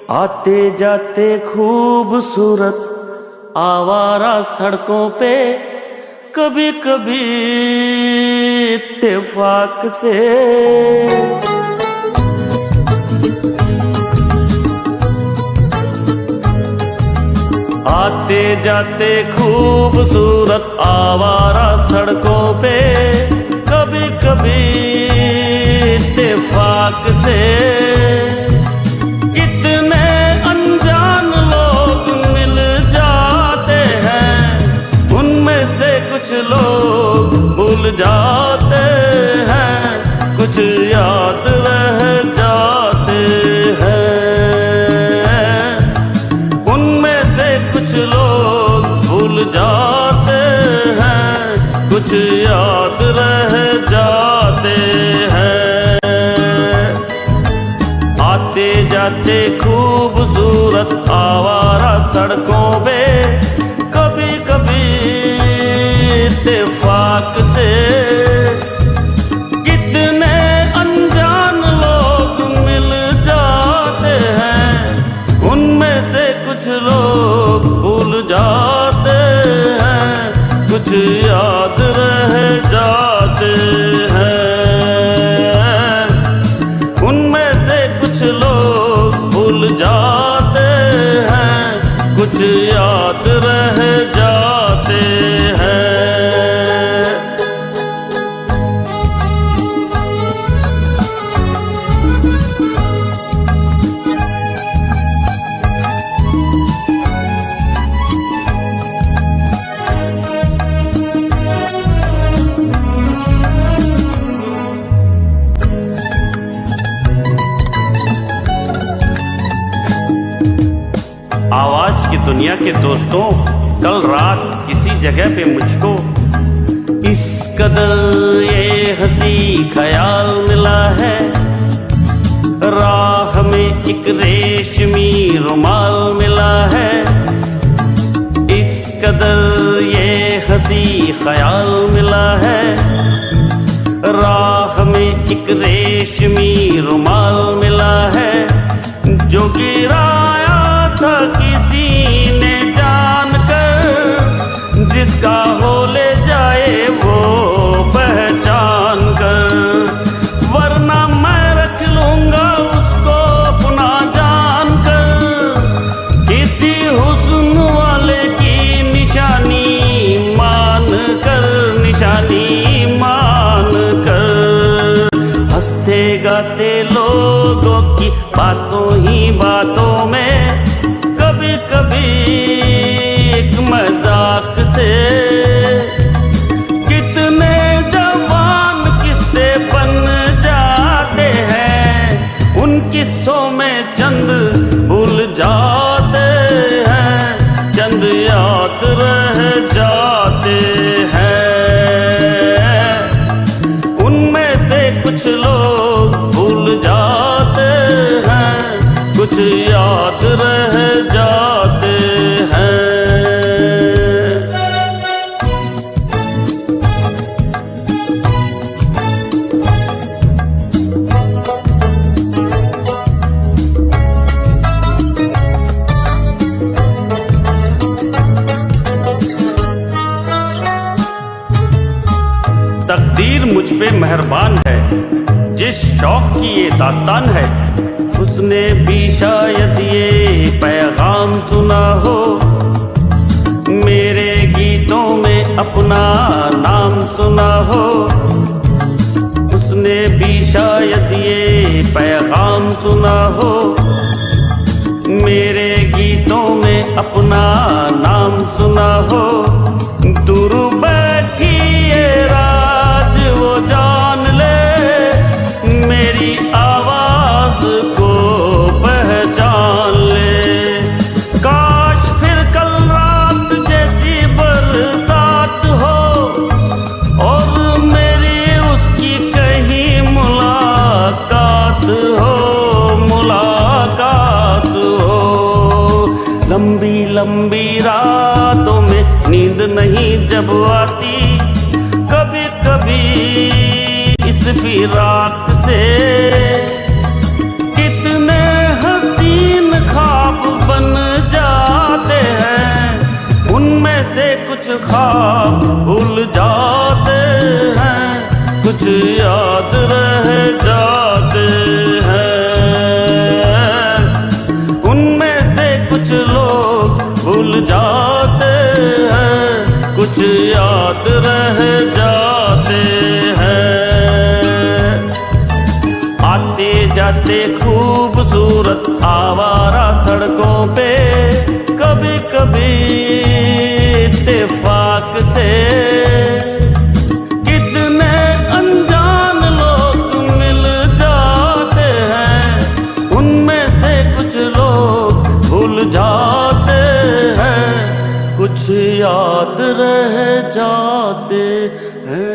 आते जाते खूबसूरत आवारा सड़कों पे कभी कभी इत्तेफाक से आते जाते खूबसूरत आवारा सड़कों पे कभी कभी इत्तेफाक से कितने अनजान लोग मिल जाते हैं, उनमें से कुछ लोग भूल जाते हैं, कुछ याद रह जाते हैं। उनमें से कुछ लोग भूल जाते हैं, कुछ याद रह जाते हैं। आते जाते खूबसूरत आवारा सड़कों पे कभी कभी इत्तेफाक से कितने अनजान लोग मिल जाते हैं, उनमें से कुछ लोग भूल जाते हैं, कुछ याद रह जाते हैं। उनमें से कुछ लोग भूल जाते हैं, कुछ याद रह जाते हैं। आवाज की दुनिया के दोस्तों, कल रात किसी जगह पे मुझको इस कदर ये हंसी ख्याल मिला है, राह में एक रेशमी रुमाल मिला है। इस कदर ये हंसी ख्याल मिला है, राह में एक रेशमी रुमाल मिला है, जो गिराया था किसी ने जानकर, जिसका हो ले जाए वो पहचान कर, वरना मैं रख लूंगा उसको अपना जान कर, किसी हुस्न वाले की निशानी मान कर, निशानी मान कर। हंसते गाते लोगों की बातों ही बातों में कभी कभी एक मजाक से कितने जवान किस्से बन जाते हैं, उन किस्सों में चंद भूल जाते हैं, चंद याद रह जाते हैं। उनमें से कुछ लोग भूल जाते हैं, कुछ याद रह जाते हैं। तकदीर मुझ पे मेहरबान है, जिस शौक की ये दास्तान है, उसने भी शायद ये पैगाम सुना हो, मेरे गीतों में अपना नाम सुना हो। उसने भी शायद ये पैगाम सुना हो, मेरे गीतों में अपना नाम सुना हो। दूर बैठी ये राज वो जान ले, मेरी आवाज को पहचान ले। काश फिर कल रात जैसी बरसात हो और मेरी उसकी कहीं मुलाकात हो, मुलाकात हो। लंबी लंबी रातों में नींद नहीं जब आती याद रह जाते हैं। आते जाते खूबसूरत आवारा सड़कों पे कभी कभी इत्तेफाक से कितने अनजान लोग मिल जाते हैं। उनमें से कुछ लोग भूल जाते हैं, कुछ याद रह जाते हैं।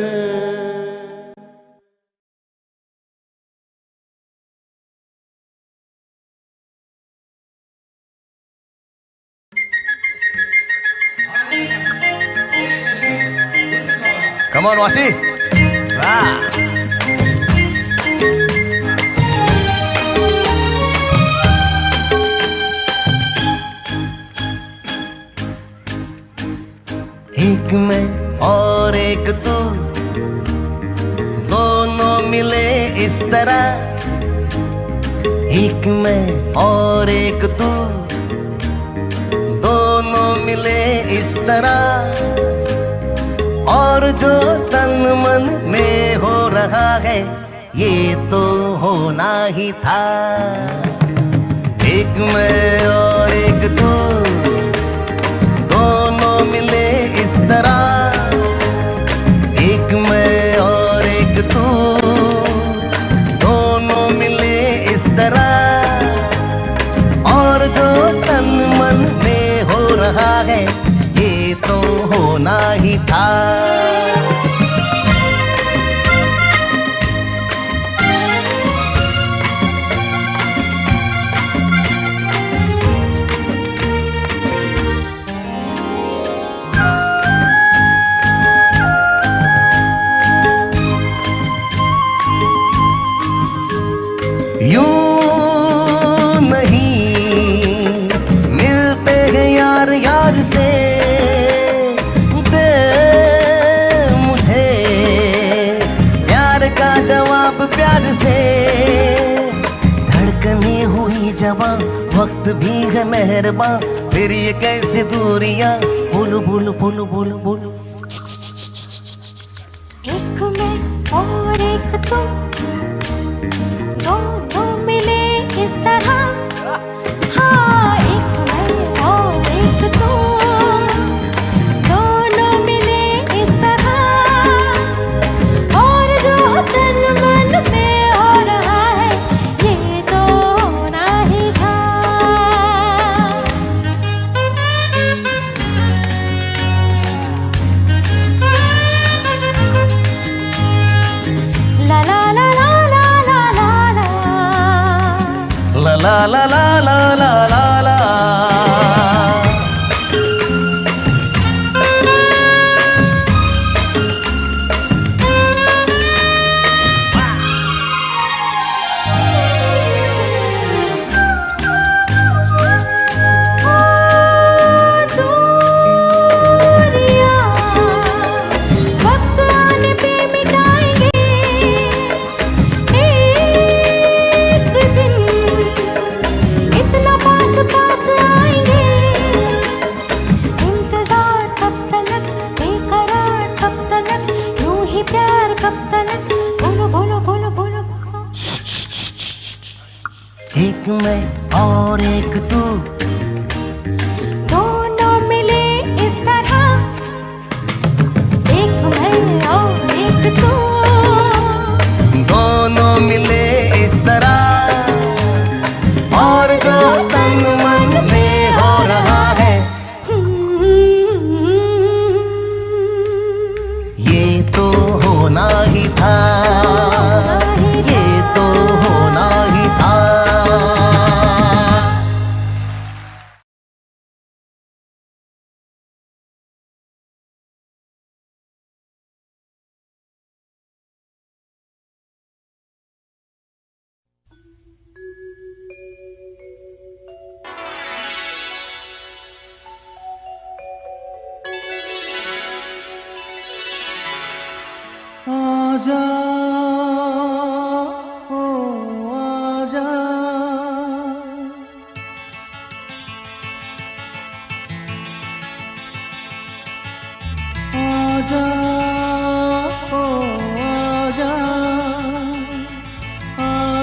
Come on, Wasi. Ah. एक मैं और एक तू, दोनों मिले इस तरह। एक मैं और एक तू, दोनों मिले इस तरह। और जो तन मन में हो रहा है ये तो होना ही था। एक मैं और एक तू, दोनों मिले इस तरह। एक मैं और एक तू, दोनों मिले इस तरह। और जो तन मन में हो रहा है ये तो होना ही था। यूं नहीं मिलते हैं यार यार से। जवाब प्यार से धड़कने हुई जवां, वक्त भी है मेहरबां। फिर ये कैसी दूरियां, बोलो बोलो बोलो बोलो बोलो। एक मैं और एक तुम, दोनों मिले इस तरह। हाँ, एक मैं और एक तुम, दोनों मिले इस तरह। और जो तन मन में हो रहा है ये तो होना ही था। ला ला ला ला ला ला ला ला ला ला ला ला ला ला ला। एक मैं और एक तू, दोनों मिले इस तरह। एक मैं और एक तू, दोनों मिले इस तरह। और जो तन मन में हो रहा है ये तो होना ही था। ये तो होना ही था।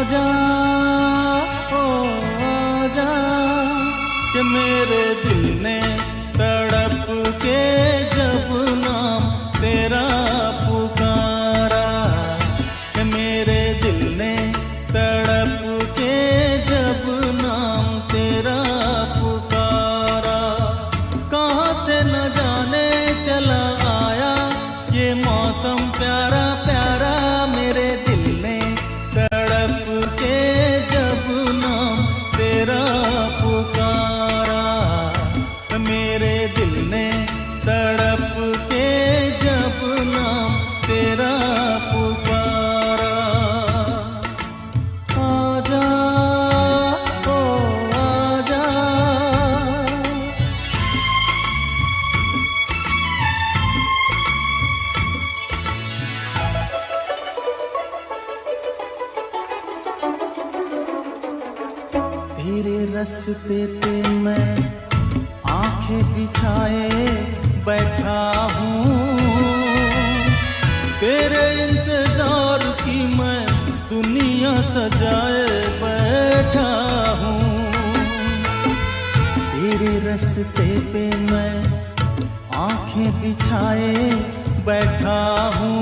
आजा ओ आजा कि मेरे दिल ने तड़प के जब नाम तेरा पुकारा, कि मेरे दिल ने तड़प के जब नाम तेरा पुकारा। कहाँ से न जाने चला आया ये मौसम प्यारा प्यारा, मेरे दिल ने तड़प के जब नाम तेरा पुकारा, मेरे दिल ने तड़प के जब नाम तेरा पुकारा। आजा ओ आजा। तेरे रास्ते पे मैं आंखें बिछाए बैठा हूँ, तेरे इंतजार की मैं दुनिया सजाए बैठा हूँ। तेरे रास्ते पे मैं आंखें बिछाए बैठा हूँ,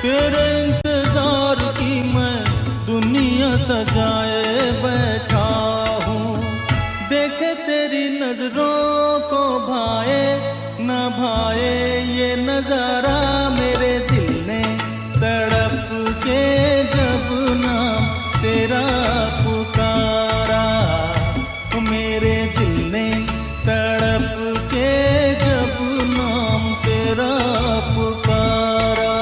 तेरे इंतजार की मैं दुनिया सजाए बैठा हूँ। देखे तेरी नजरों को भाए न भाए ये नजारा, मेरे दिल ने तड़प के जब नाम तेरा पुकारा, मेरे दिल ने तड़प के जब नाम तेरा पुकारा।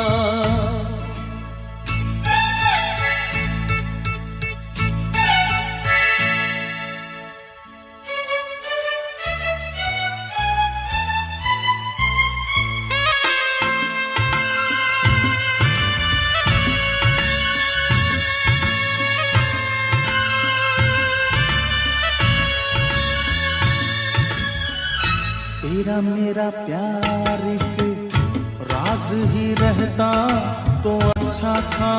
तेरा मेरा प्यार एक राज ही रहता तो अच्छा था,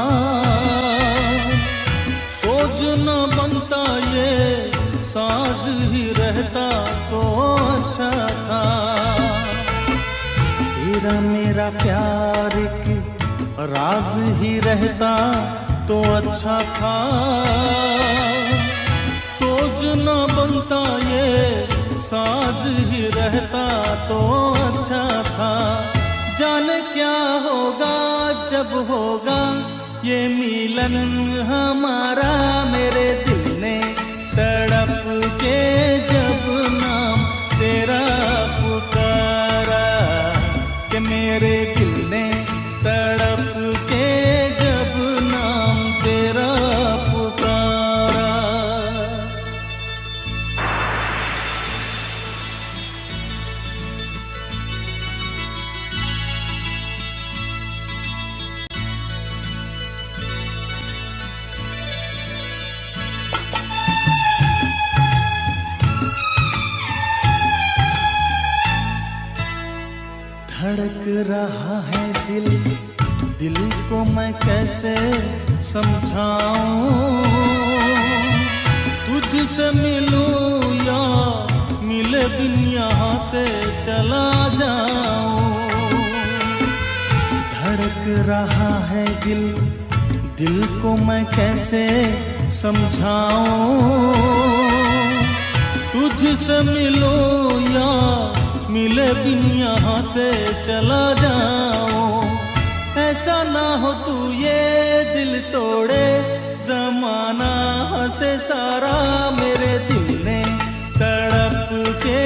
सोच न बनता ये साज ही रहता तो अच्छा था। तेरा मेरा प्यार एक राज ही रहता तो अच्छा था, सोच न बनता ये साज ही रहता तो अच्छा था। जाने क्या होगा जब होगा ये मिलन हमारा, मेरे दिल ने तड़प के जब नाम तेरा पुकारा, कि मेरे दिल ने तड़प के जब नाम तेरा पुकारा। धड़क रहा है दिल, दिल को मैं कैसे समझाऊं, तुझसे मिलूं या मिले बिन यहाँ से चला जाऊं। धड़क रहा है दिल, दिल को मैं कैसे समझाऊं, तुझसे मिलूं या मिले बिन यहाँ से चला जाऊं। ऐसा ना हो तू ये दिल तोड़े, जमाना हंसे सारा, मेरे दिल ने तड़प के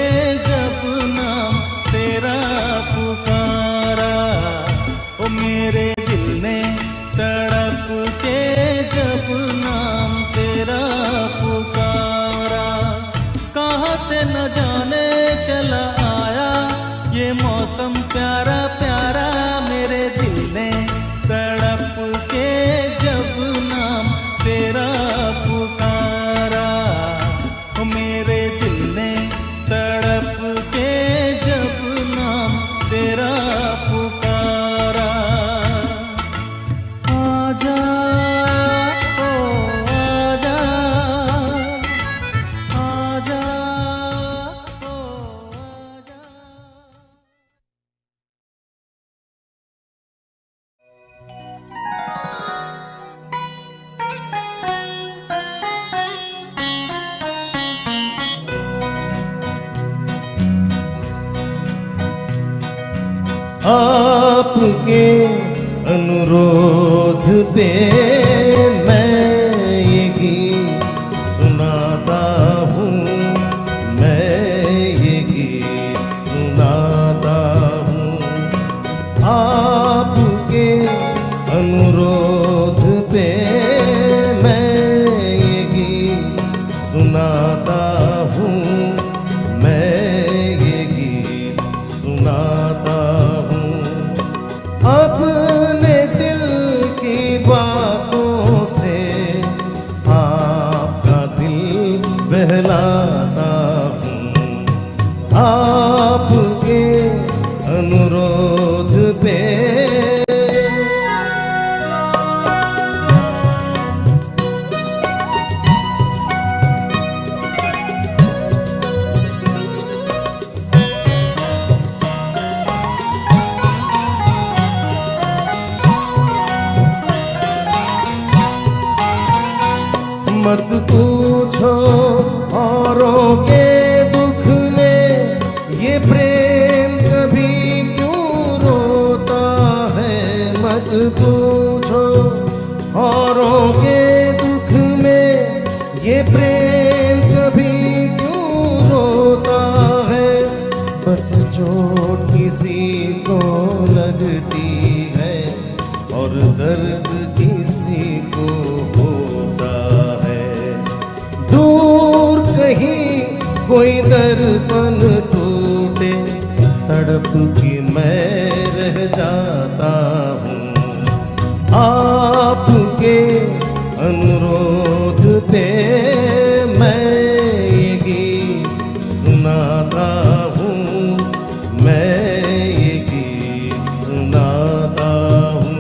जब नाम तेरा पुकारा, ओ मेरे दिल ने तड़प के जब नाम तेरा पुकारा। कहाँ से न जाने चला आया ये मौसम प्यारा प्यारा, मेरे दिल ने तड़प के जब नाम तेरा पुकारा। आपके अनुरोध पे मैं ये गीत सुनाता हूँ, मैं ये गीत सुनाता हूँ। आपके अनुरोध पे मैं ये गीत सुनाता हूँ, मैं ये गीत सुनाता हूँ। अपने दिल की बातों से आपका दिल बहलाता हूँ। आपके अनुरोध पे मत पूछो औरों के दुख में, ये प्रेम कभी क्यों रोता है। मत पूछो औरों के दुख में, ये प्रेम कभी क्यों रोता है। बस चोट किसी को लगती है और दर्द किसी को होता है। दूर कहीं कोई दर्पण टूटे, तड़प के मैं रह जाता हूँ। आपके अनुरोध पे मैं ये गीत सुनाता हूँ, मैं ये गीत सुनाता हूँ।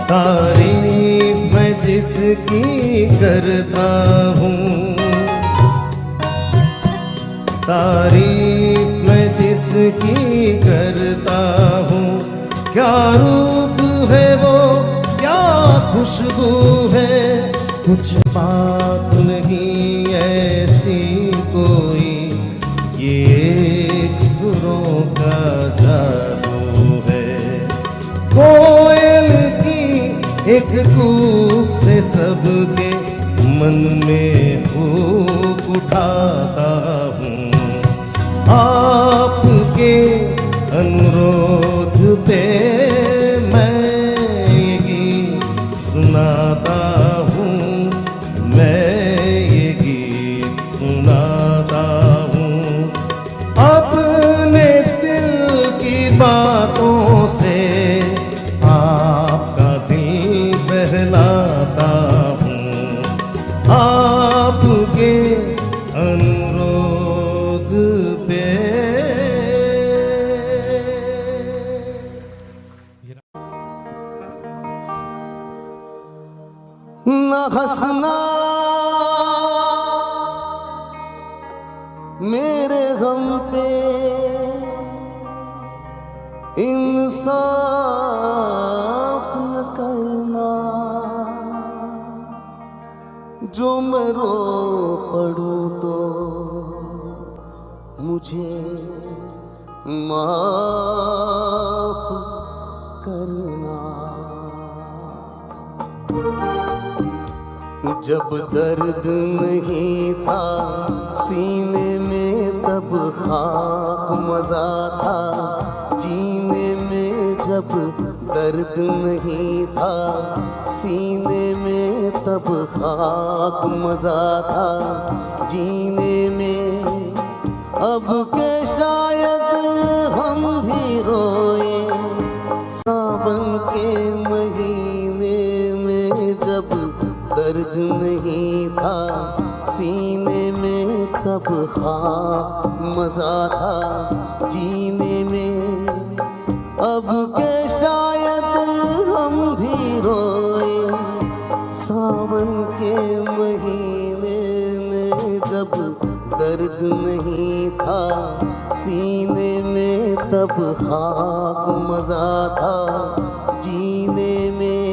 तारीफ मैं जिसकी करता हूँ, तारीफ मैं जिसकी करता हूँ। क्या रूप है वो, क्या खुशबू है, कुछ बात नहीं ऐसी कोई, ये एक सुरों का जादू है। कोयल एक कूक से सबके मन में हुक उठाता हूँ। आपके अनुरोध पे मैं ये गीत सुनाता हूँ, मैं ये गीत सुनाता हूँ। अपने दिल की बातों से आपका दिल बहलाता हूँ। आपके अनुरोध पे न हंसना मेरे गम पे, इंसाफ न करना, जो मैं रो पड़ूं तो मुझे माफ करना। जब दर्द नहीं था सीने में तब खाक मजा था जीने में। जब दर्द नहीं था सीने में तब खाक मजा था जीने में। अब के शायद हम भी रोए सावन के महीने में। जब दर्द नहीं था सीने में तब खाक मजा था जीने में। अब के शायद हम भी रोए सावन नहीं था सीने में तब खाक मजा था जीने में।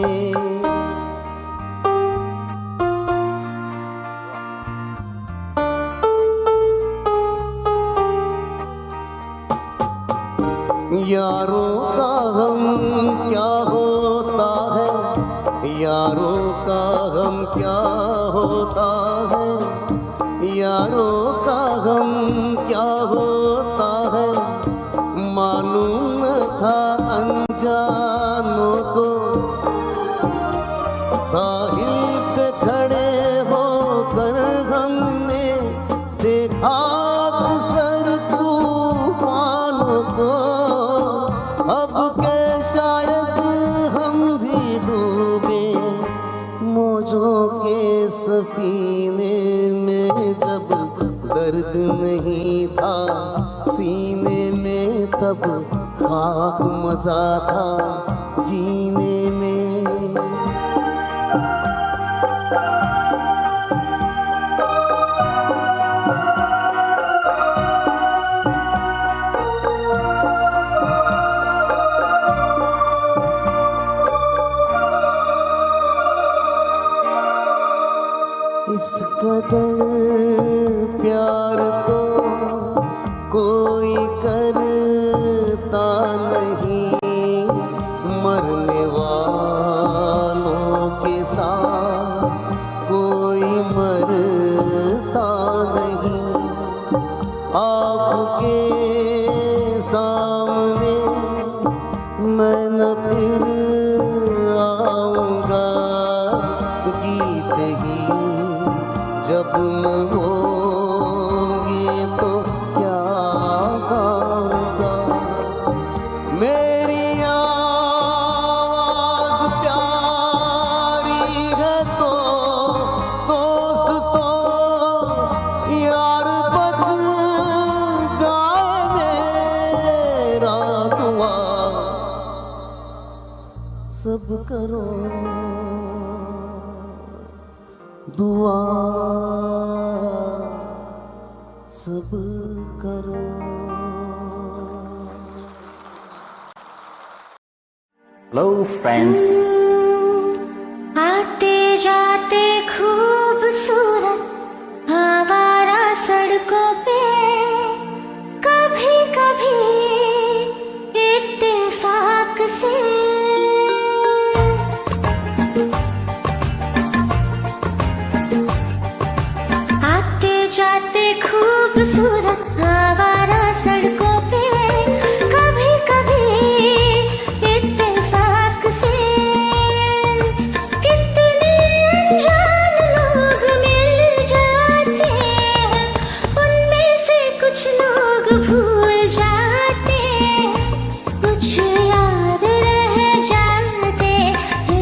यारों का गम क्या होता है, यारों का गम क्या होता है, यारों का गम क्या होता है, मालूम न था अनजानों को। साहिल पे खड़े होकर हमने देखा अक्सर तूफानों को। अब के शायद हम भी डूबे मौजों के सफीने में, जब दर्द नहीं था सीने में तब खाक मजा था जीने में। इस कदर प्यार तो कोई करता नहीं, मरने वालों के साथ कोई मरता नहीं। आपके सामने मैं न फिर आऊँगा, गीत ही जब न होंगे तो क्या गाऊंगा। मेरी आवाज प्यारी है तो दोस्त तो यार बच जाए मेरा दुआ सब करो दुआ सब करो। Hello friends. आते जाते खूबसूरत आवारा सड़कों पे कभी कभी इत्तेफाक से आते जाते खूबसूरत आवारा सड़कों पे कभी कभी इत्तेफाक से कितने अनजान लोग मिल जाते हैं, उनमें से कुछ लोग भूल जाते हैं, कुछ याद रह जाते हैं,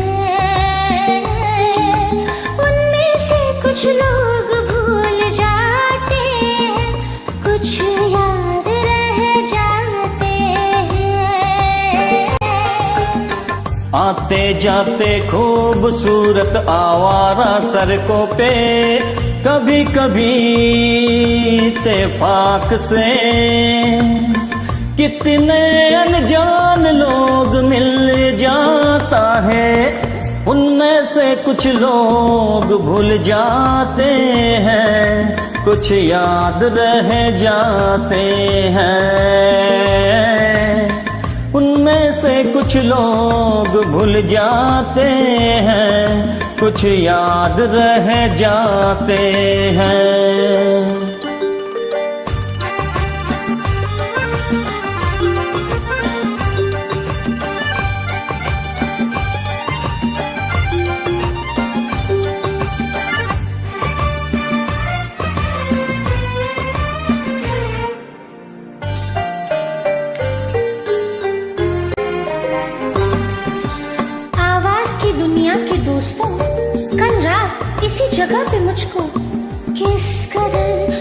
उनमें से कुछ लोग भूल जाते हैं, कुछ याद रह जाते हैं। आते जाते खूबसूरत आवारा सड़कों पे कभी कभी इत्तेफाक से कितने अनजान लोग मिल जाता है, उनमें से कुछ लोग भूल जाते हैं, कुछ याद रह जाते हैं, उनमें से कुछ लोग भूल जाते हैं, कुछ याद रह जाते हैं। दोस्तों, कल रात इसी जगह पे मुझको किस कदर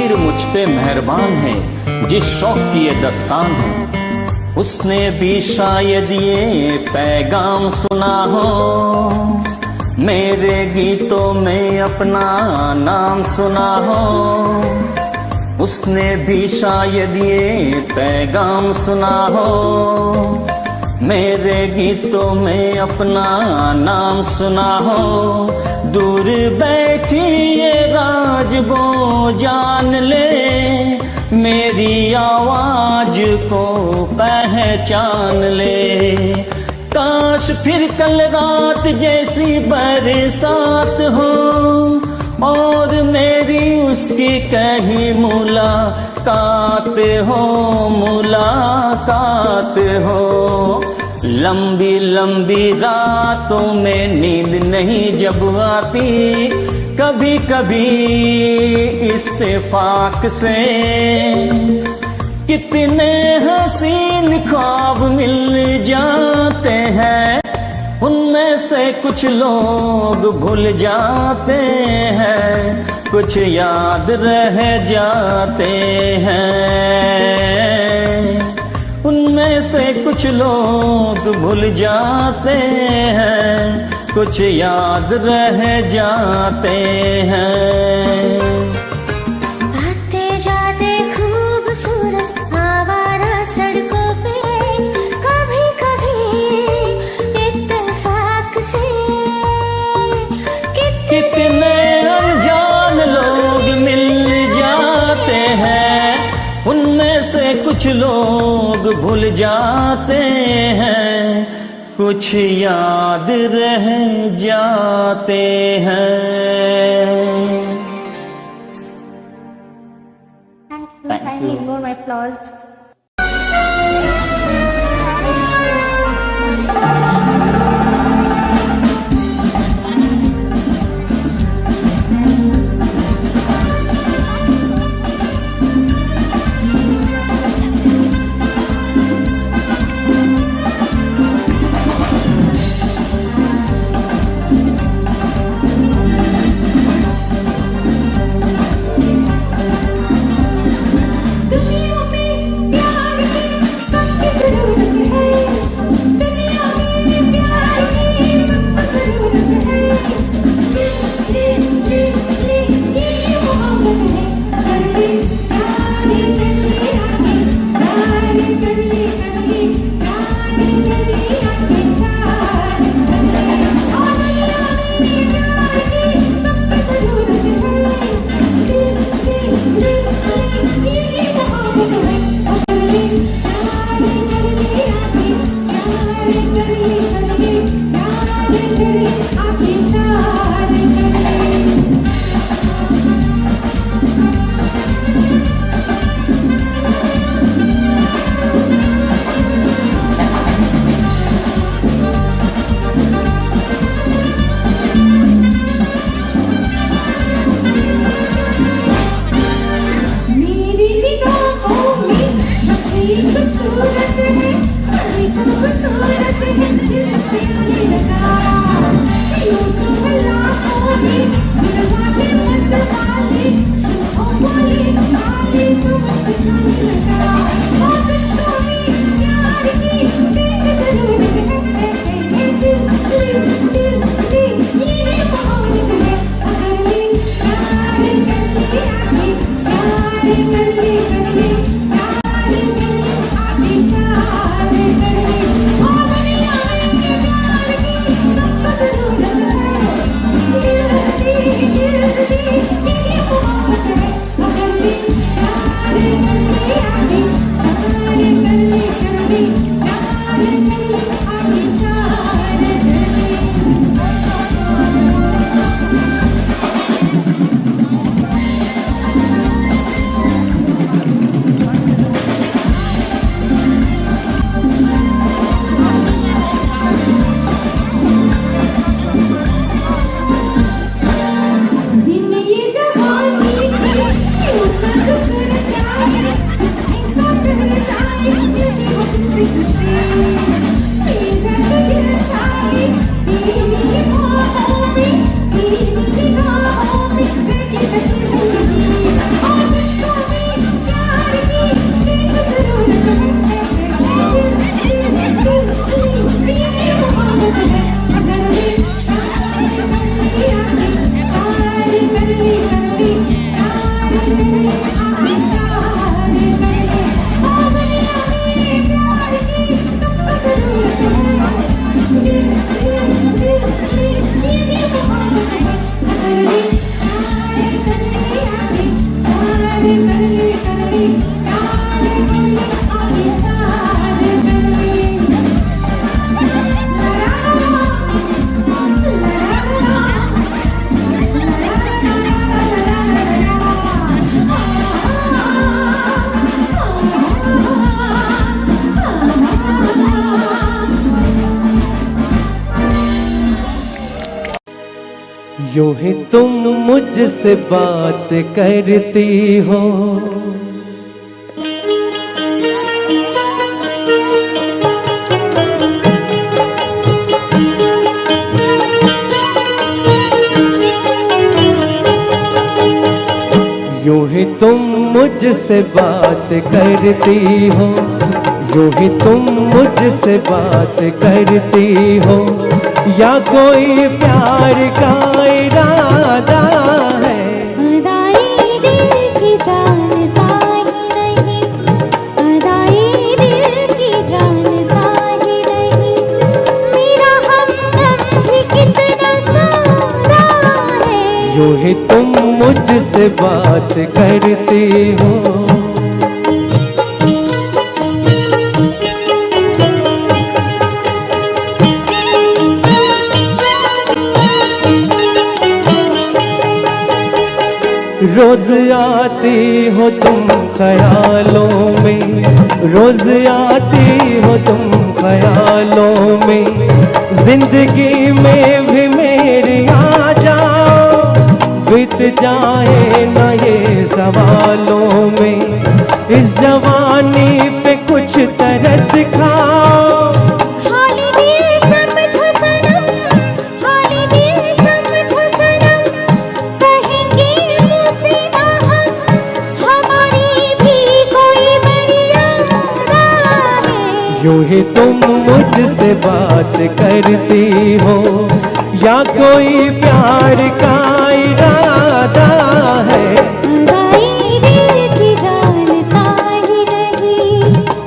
तकदीर मुझ पे मेहरबान है, जिस शौक की ये दस्तान है, उसने भी शायद ये पैगाम सुना हो, मेरे गीतों में अपना नाम सुना हो। उसने भी शायद ये पैगाम सुना हो, मेरे गीतों में अपना नाम सुना हो। दूर बैठी ये राज वो जान ले, मेरी आवाज को पहचान ले। काश फिर कल रात जैसी बरसात हो, और मेरी उसकी कहीं मुलाकात हो, मुलाकात हो। लंबी लंबी रातों में नींद नहीं जब आती, कभी कभी इत्तेफाक से कितने हसीन ख्वाब मिल जाते हैं, उनमें से कुछ लोग भूल जाते हैं, कुछ याद रह जाते हैं। उनमें से कुछ लोग भूल जाते हैं, कुछ याद रह जाते हैं। आते जाते खूबसूरत आवारा सड़कों पे, कभी कभी इत्तेफाक से कितने अनजान लोग मिल जाते हैं, उनमें से कुछ लोग भूल जाते हैं, कुछ याद रह जाते हैं। I need more applause. Oh, यूं ही तुम मुझसे बात करती हो, यूं ही तुम मुझसे बात करती हो, यूं ही तुम मुझसे बात करती हो, या कोई प्यार का इरादा है। अदाई दिल की जानता ही नहीं, अदाई दिल की जानता ही नहीं, मेरा हमदम भी कितना सारा है। यूं ही तुम मुझसे बात करती हो, रोज आती हो तुम ख्यालों में, रोज आती हो तुम ख्यालों में, जिंदगी में भी मेरी आ जाओ, बीत जाए न ये सवालों में, इस जवानी पे कुछ तरस खाओ। हाली दिल समझो सनम, हाली दिल समझो सनम, कहेंगे मुझसे ना हम, हमारी भी कोई मर्यादा है। यूं ही तुम मुझसे बात करती हो, या कोई प्यार का इरादा है। अदाई दिल की जानता ही नहीं,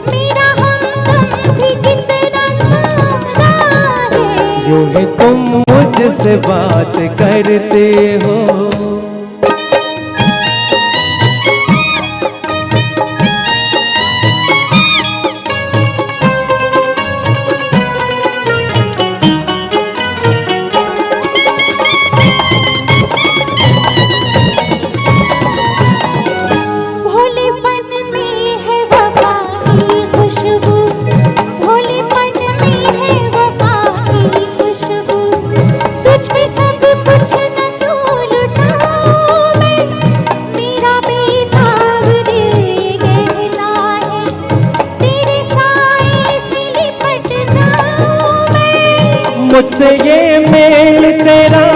मेरा हमदम भी कितना सारा है। यूं ही तुम मुझसे बात करते हो, भोलेपन में है वफा की खुशबू, भोलेपन में है वफा की खुशबू, तुझ पे सब कुछ न क्यों लुटाऊं मैं, मेरा बेताब दिल ये कहता है, तेरे साए से लिपट जाऊं मैं। मुझसे ये मेल तेरा,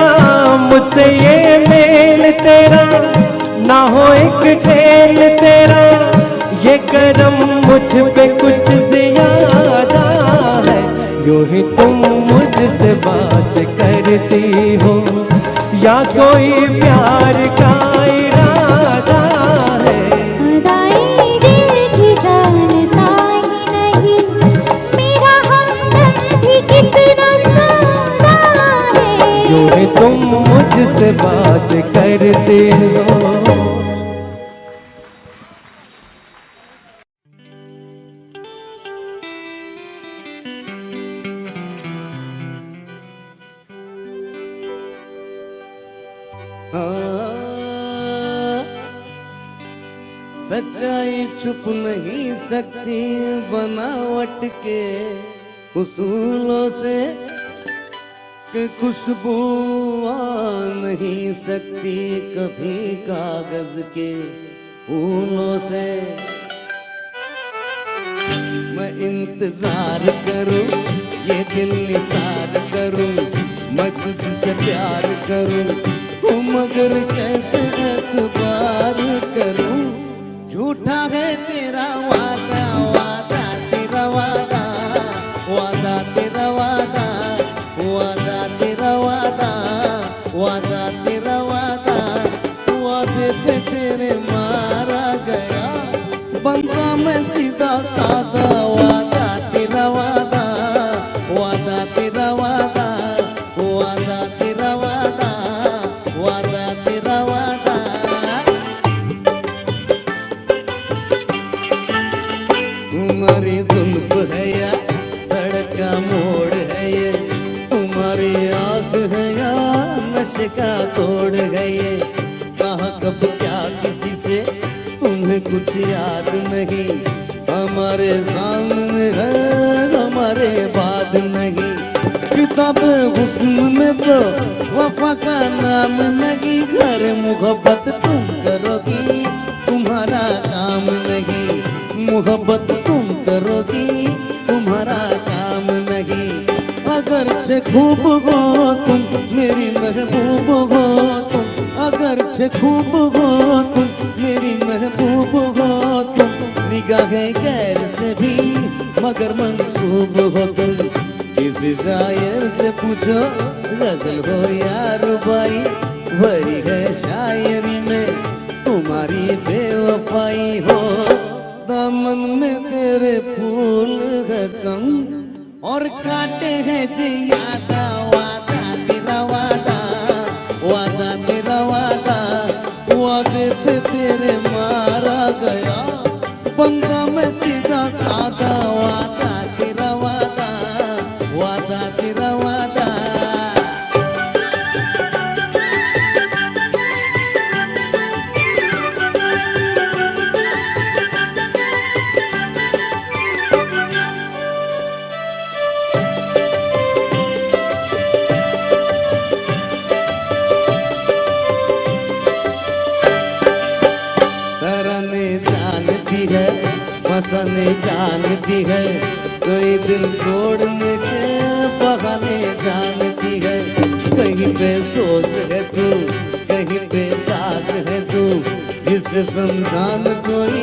मुझसे ये मेल तेरा, ना हो एक खेल तेरा, ये करम मुझ पे कुछ ज्यादा है। यूं ही तुम मुझसे बात करती हो, या कोई प्यार का इरादा है। अदाई दिल की जानता ही नहीं, मेरा हमदम भी कितना सारा है। यूं ही तुम मुझसे बात करते हो। सच्चाई छुप नहीं सकती बनावट के उसूलों से, कि खुशबू आ नहीं सकती कभी कागज के फूलों से। मैं इंतजार करूं, ये दिल निसार करूं, मैं तुझसे प्यार करूं, मगर कैसे एतबार करूं। झूठा है तेरा वादा, वादा तेरा वादा, वादा तेरा वादा, वादा तेरा वादा, वादा तेरा वादा, वादे पे तेरे मारा गया, बनता मैं सीधा सादा। वादा तेरा वादा, वादा तेरा वादा, वादा तेरा वादा, वादा तेरा वादा। तुम्हारी जुल्फ है या सड़क का मोड़ है ये, तुम्हारी आग है या नशे का तोड़ है ये। कहाँ कब क्या किसी से तुम्हें कुछ याद नहीं, हमारे सामने है हमारे बाद नहीं। कि किताब हुस्न में तो वफा का नाम नहीं, घर मोहब्बत तुम करोगी तुम्हारा काम नहीं, मोहब्बत तुम करोगी तुम्हारा काम नहीं। अगर से खूब हो तुम मेरी महबूब हो तुम, अगर से खूब हो तुम मेरी महबूब हो तुम, निगाहें गैर से भी मगर मंसूब हो तुम। किसी शायर से पूछो गजल हो या रुबाई, भरी है शायरी में तुम्हारी बेवफाई हो। दामन में तेरे फूल है कम और काटे हैं जियादा, वादा तेरा वादा, वादा तेरा वादा, वादे पे तेरे मारा गया बंदा मैं सीधा सादा, वादा तेरा वादा, वादा तेरा वादा। फंसाने जानती है, कोई दिल तोड़ने के बहाने जानती है। कहीं पे सोच है तू, कहीं पे सास है तू, जिसे समझान कोई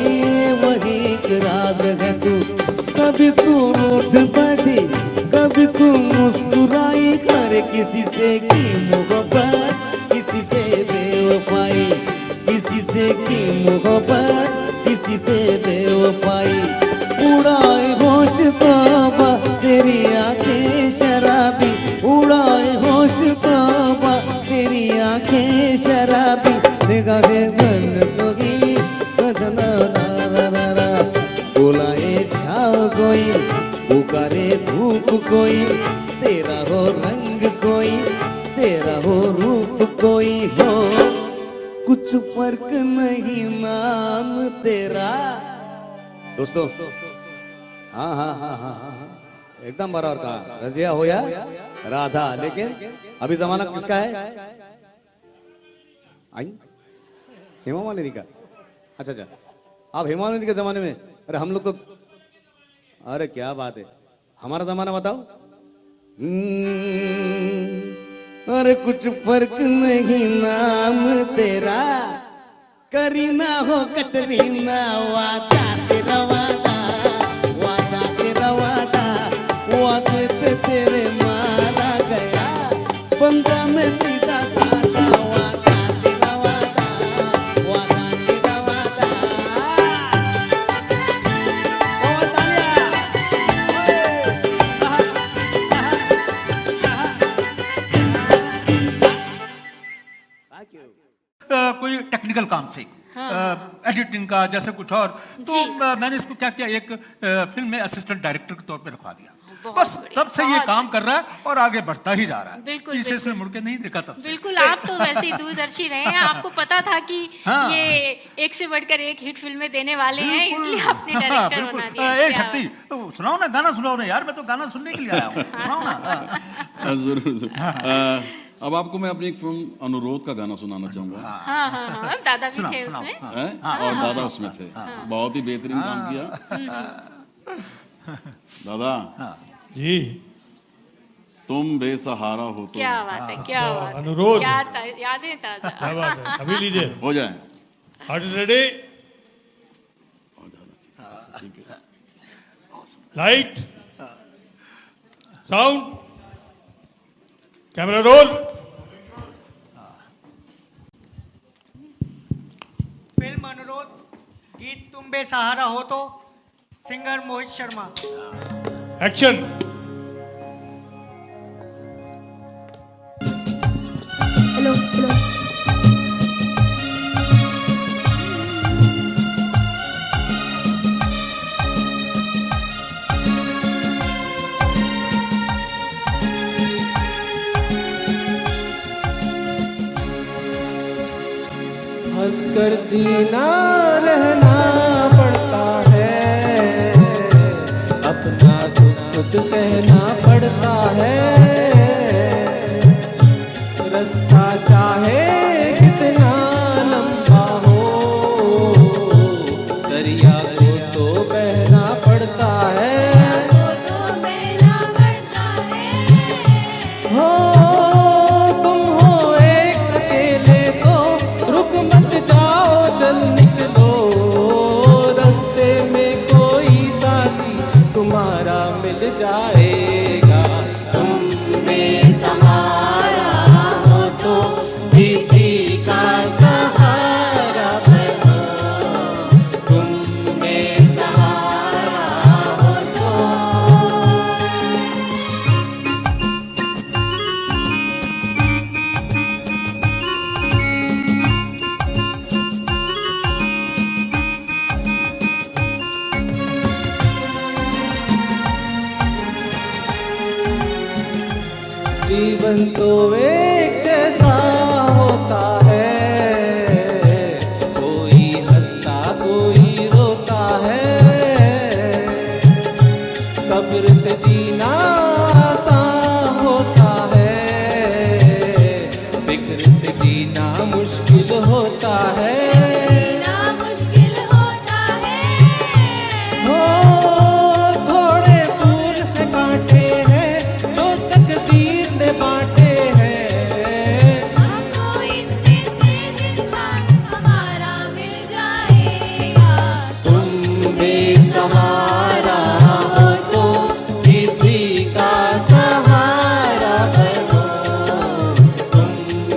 वही एक राज है तू। कभी तू रूठ बैठी, कभी तू मुस्कुराई, कर किसी से की मोहब्बत, किसी से बेवफाई, किसी से की मोहब्बत, किसी से बेवफाई। उड़ाए होश तौबा तेरी आंखें शराबी, उड़ाए होश तौबा तेरी आंखें शराबी, निगाहें बन तोगी बदना रा, बुलाए छाव कोई, पुकारे धूप कोई, तेरा हो रंग कोई, तेरा हो रूप कोई हो, कुछ फर्क नहीं नाम तेरा। दोस्तों हाँ हाँ हाँ हाँ हाँ एकदम बराबर कहा, रजिया हो या राधा, लेकिन अभी जमाना किसका है? आई हेमा मालिनी का। अच्छा अच्छा, आप हेमा मालिनी के जमाने में, अरे हम लोग तो, अरे क्या बात है, हमारा जमाना बताओ। अरे कुछ फर्क नहीं नाम तेरा, करीना हो कटरीना, वादा तेरा वादा, वादा तेरा वादा, वादे पे तेरे मारा गया बंदा मैं सीधा साधा, वादा तेरा वादा, वादा तेरा वादा। ओ तालिया, कोई टेक्निकल काम से, एडिटिंग का जैसे कुछ और, तो मैंने इसको क्या किया, एक फिल्म में असिस्टेंट डायरेक्टर के तौर पे रखवा दिया। बस तब से ये काम कर रहा है और आगे बढ़ता ही जा रहा है। बिल्कुल, इसे इसने मुड़ के नहीं देखा तब से। बिल्कुल, आप तो वैसे ही दूरदर्शी रहे हैं, आपको पता था कि ये एक से बढ़कर एक हिट फिल्में देने वाले हैं, इसलिए आपने डायरेक्टर बना दिया। ए शक्ति, तो सुनाओ ना, गाना सुनाओ ना यार, मैं तो गाना सुनने के लिए आया हूँ, सुनाओ ना। जरूर। अब आपको मैं अपनी एक फिल्म अनुरोध का गाना सुनाना चाहूंगा। हाँ हाँ हाँ, दादा भी थे उसमें, और दादा उसमें थे, बहुत ही बेहतरीन काम किया। दादा जी, तुम बेसहारा हो तो। क्या बात है, क्या बात है, अनुरोध, क्या यादें ताजा। क्या बात है, अभी लीजिए, हो जाए। Are you ready? ठीक है, light, sound, camera roll. Film Anurodh, गीत तुम बेसहारा हो तो, singer Mohit Sharma. Action. Hello hello हंसकर जीना रहना पड़ता है, अपना दुख खुद सहना पड़ता है। मिल जाएगा। तुम बेसहारा हो तो किसी का सहारा बनो, तुम बेसहारा हो तो। जीवन तो एक जैसा होता है, कोई हंसता कोई रोता है। सब्र से जीना आसान होता है, फिक्र से जीना मुश्किल होता है। मुश्किल होता है। हो थोड़े फूल है कांटे हैं जो तकदीर ने बांटे हैं। हमको इसमें से हिस्सा हमारा मिल जाएगा। तुम बेसहारा हो तो किसी का सहारा बनो, तुम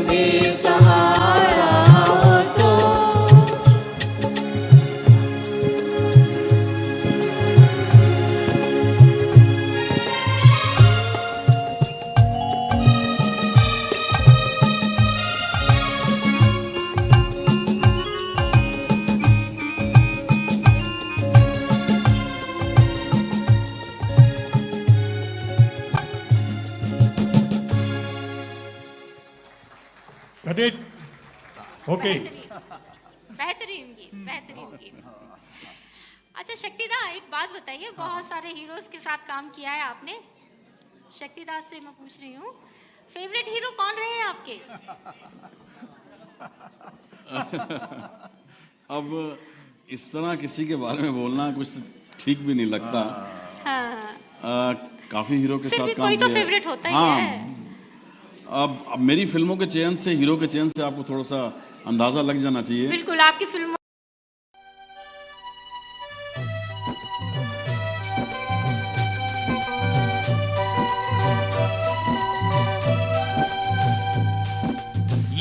बेसहारा हो तो। Cut it. Okay. बेहतरीन गीत, बेहतरीन गीत। अच्छा शक्तिदा, एक बात बताइए, बहुत सारे हीरोज के साथ काम किया है आपने। शक्तिदास से मैं पूछ रही हूँ, फेवरेट हीरो कौन रहे हैं आपके? अब इस तरह किसी के बारे में बोलना कुछ ठीक भी नहीं लगता। हाँ। काफी हीरो के फिर साथ भी काम कोई तो किया है। फेवरेट होता ही हाँ, है। अब मेरी फिल्मों के चयन से, हीरो के चयन से आपको थोड़ा सा अंदाजा लग जाना चाहिए। बिल्कुल, आपकी फिल्म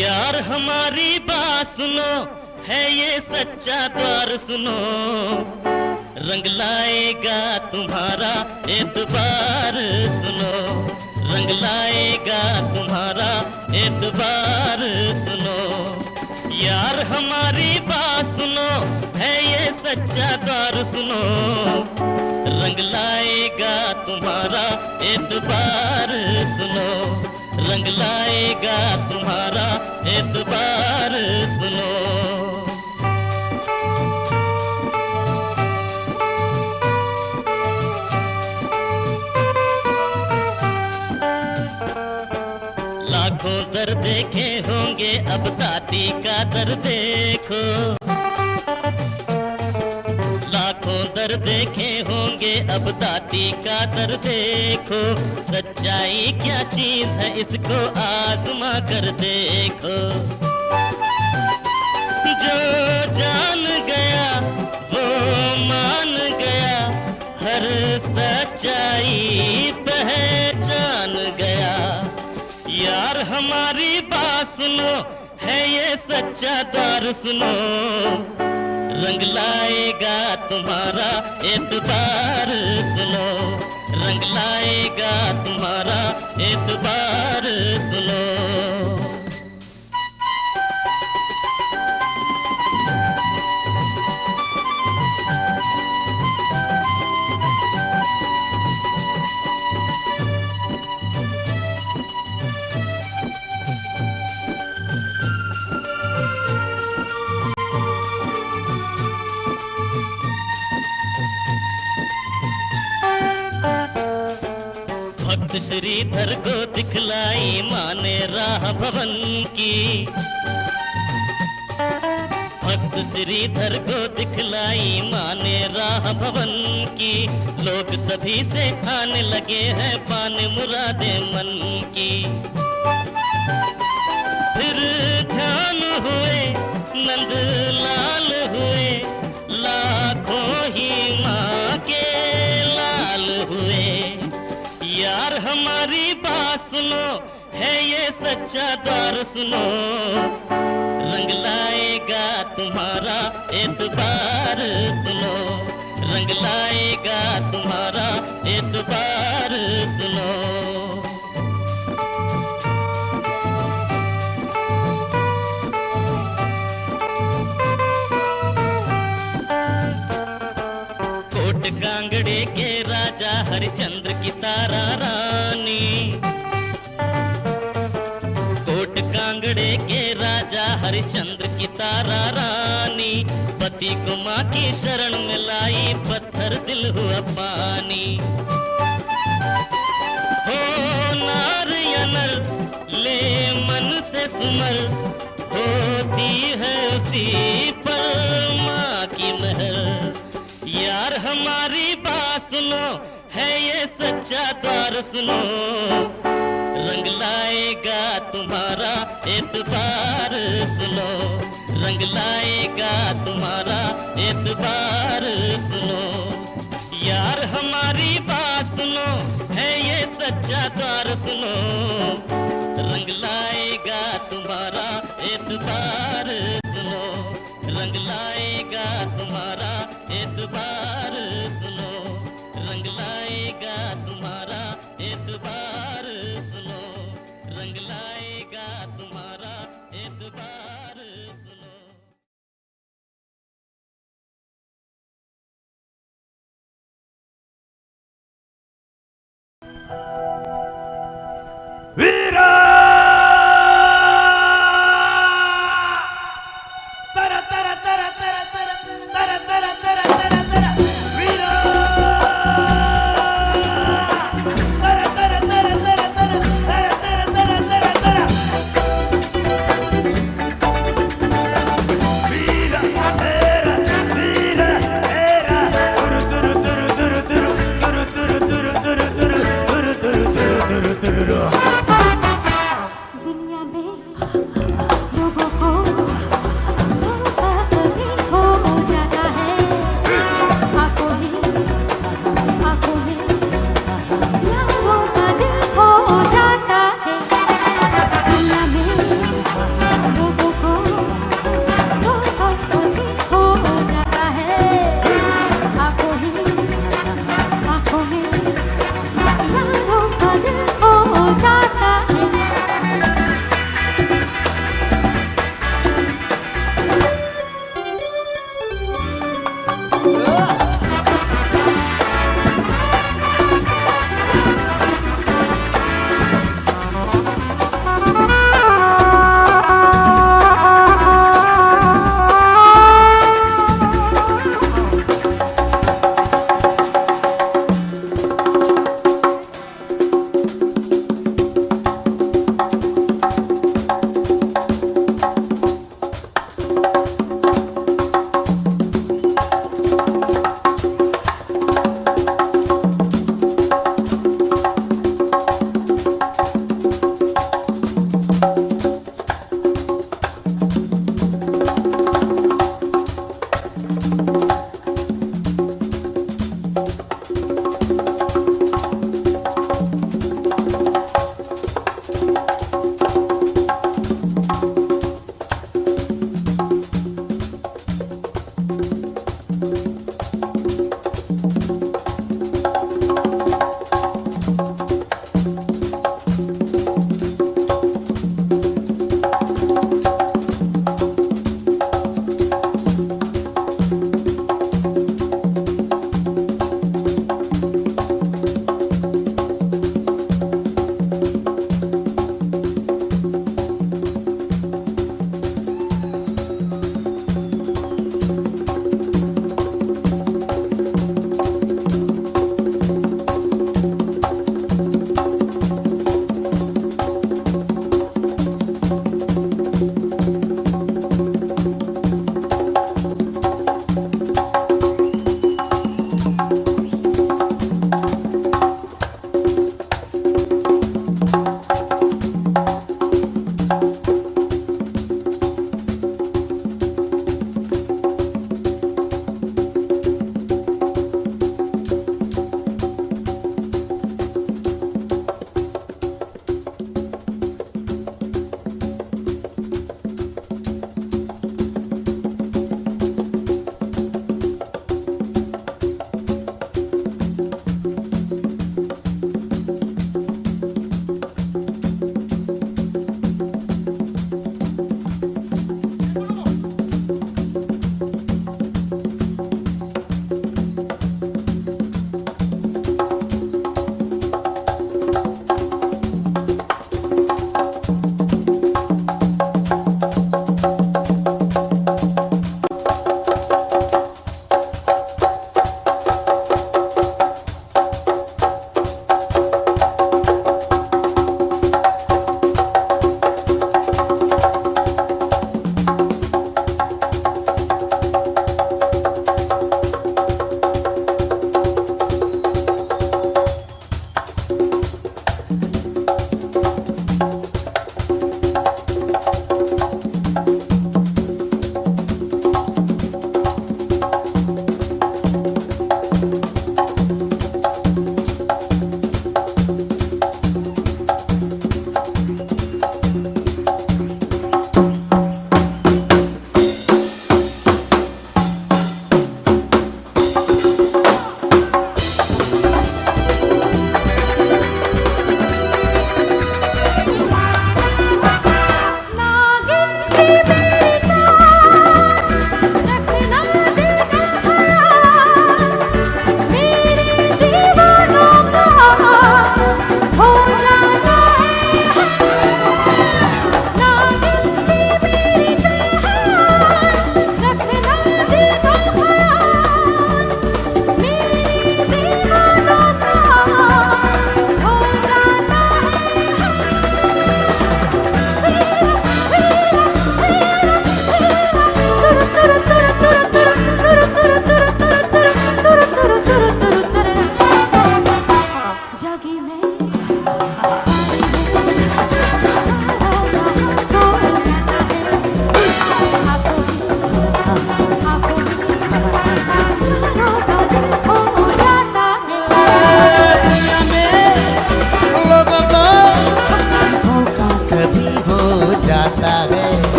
यार हमारी बात सुनो, है ये सच्चा द्वार सुनो, रंग लाएगा तुम्हारा एतबार सुनो, रंग लाएगा तुम्हारा एतबार सुनो। यार हमारी बात सुनो, है ये सच्चा द्वार सुनो, रंग लाएगा तुम्हारा एतबार सुनो, रंग लाएगा तुम्हारा एतबार सुनो। लाखों दर देखे होंगे, अब दादी का दर देखो। लाखों दर देखे होंगे, अब दादी का दर देखो। सच्चाई क्या चीज है, इसको आजमा कर देखो। जो जान गया वो मान गया, हर सच्चाई पहचान गया। यार हमारी बात सुनो, है ये सच्चा द्वार सुनो, रंग लाएगा तुम्हारा एतबार सुनो, रंग लाएगा तुम्हारा एतबार सुनो। भक्त श्रीधर को दिखलाई माने राह भवन की, भक्त श्रीधर को दिखलाई माने राह भवन की। लोग सभी से आने लगे हैं पान मुरादे मन की। फिर ध्यान हुए नंद लाल हुए, लाखों ही माँ के लाल हुए। यार हमारी बात सुनो, है ये सच्चा द्वार सुनो, रंग लाएगा तुम्हारा एतबार सुनो, रंग लाएगा तुम्हारा एतबार सुनो। कोट कांगड़े के राजा हरिश्चंद्र की तारा रानी, कोट कांगड़े के राजा हरिश्चंद्र की तारा रानी, पति को माँ की शरण में लाई, पत्थर दिल हुआ पानी। हो नार या नर ले मन से सुमर, होती है उसी पर माँ की महर। यार हमारी बात सुनो, है ये सच्चा द्वार सुनो, रंग लाएगा तुम्हारा एतबार सुनो, रंग लाएगा तुम्हारा एतबार सुनो। यार हमारी बात सुनो, है ये सच्चा द्वार सुनो, रंग लाएगा तुम्हारा एतबार सुनो, रंग लाएगा तुम्हारा एतबार सुनो, रंग लाएगा तुम्हारा एतबार सुनो, रंग लाएगा तुम्हारा एतबार सुनो। वीरा तरा तरा तरा तरा तरा तरा तरा तरा तरा तरा वीरा तरा तरा तरा तरा तरा तरा तरा तरा तरा वीरा तेरा वीरा तेरा तुरु तुरु तुरु तुरु तुरु तुरु तुरु तुरु तुरु तुरु तुरु तुरु तुरु तुरु। दुनिया में लोगों को धोखा कभी हो जाता है, आंखों में यारों का दिल खो जाता है। दुनिया में लोगों को धोखा कभी हो जाता है, आंखों में यारों का दिल खो जाता है।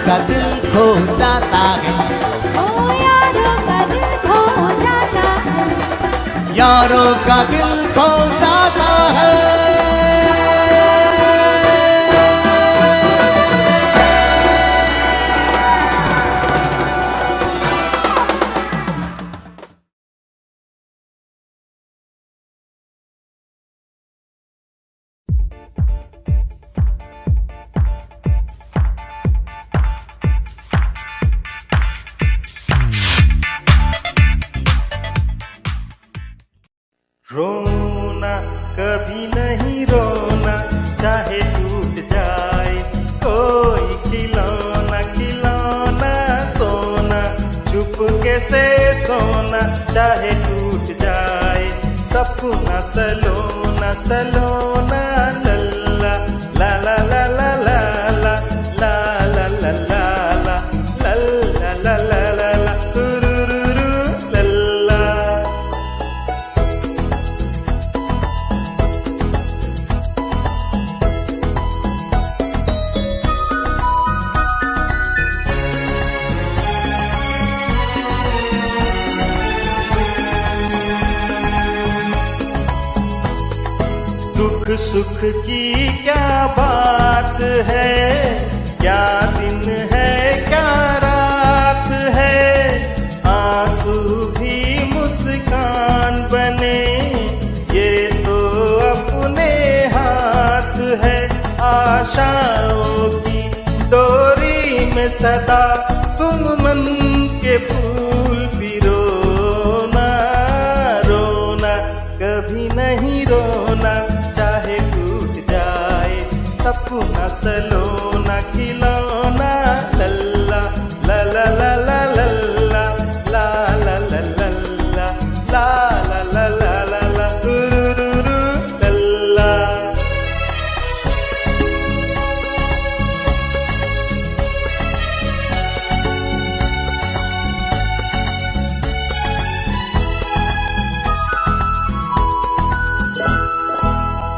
का दिल खो जाता है, ओ यारों का दिल खो जाता है, यारों का दिल खो जाता है। रोना कभी नहीं रोना, चाहे टूट जाए कोई खिलौना, खिलौना सोना चुपके से सोना, चाहे टूट जाए सपना सलोना, सलोना लल्ला ला ला ला ला ला ला ला ला ला ला ला ला ला ला ला ला तुरुरुरु लल्ला। दुख सुख की क्या बात है, क्या दिन है क्या रात है, आंसू भी मुस्कान बने ये तो अपने हाथ है। आशाओं की डोरी में सदा तुम मन के फूल पिरोना, रोना कभी नहीं रोना, चाहे टूट जाए सपना सलोना, खिलौना लल्ला ला ला ला ला लल्ला ला ला ला लल्ला ला ला ला ला ला ला तुरुरुरु लल्ला।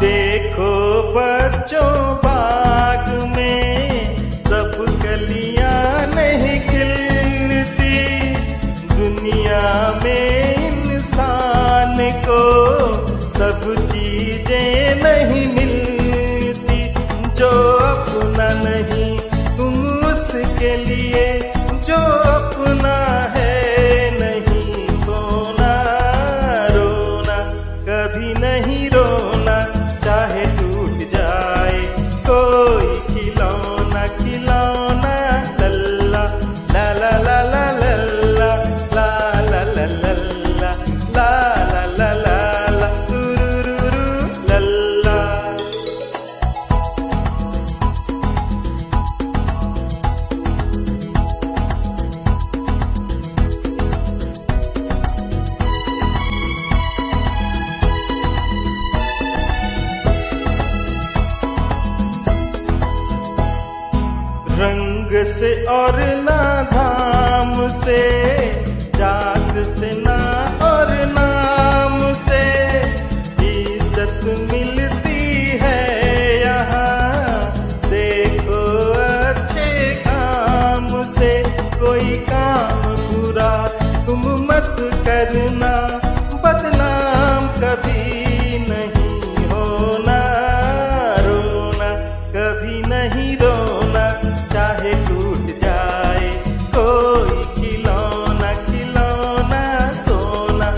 देखो बच्चों बाग में सब कलियां नहीं खिलती, दुनिया में इंसान को सब चीजें नहीं मिलती, जो अपना नहीं तुम उसके लिए जो अपना है नहीं खोना, से और ना धाम से, जात से ना और नाम से, इज्जत मिलती है यहाँ। देखो अच्छे काम से, कोई काम बुरा तुम मत करना, बदनाम कभी नहीं होना। रोना कभी नहीं रोना, चाहे टूट जाए कोई खिलौना, खिलौना सोना,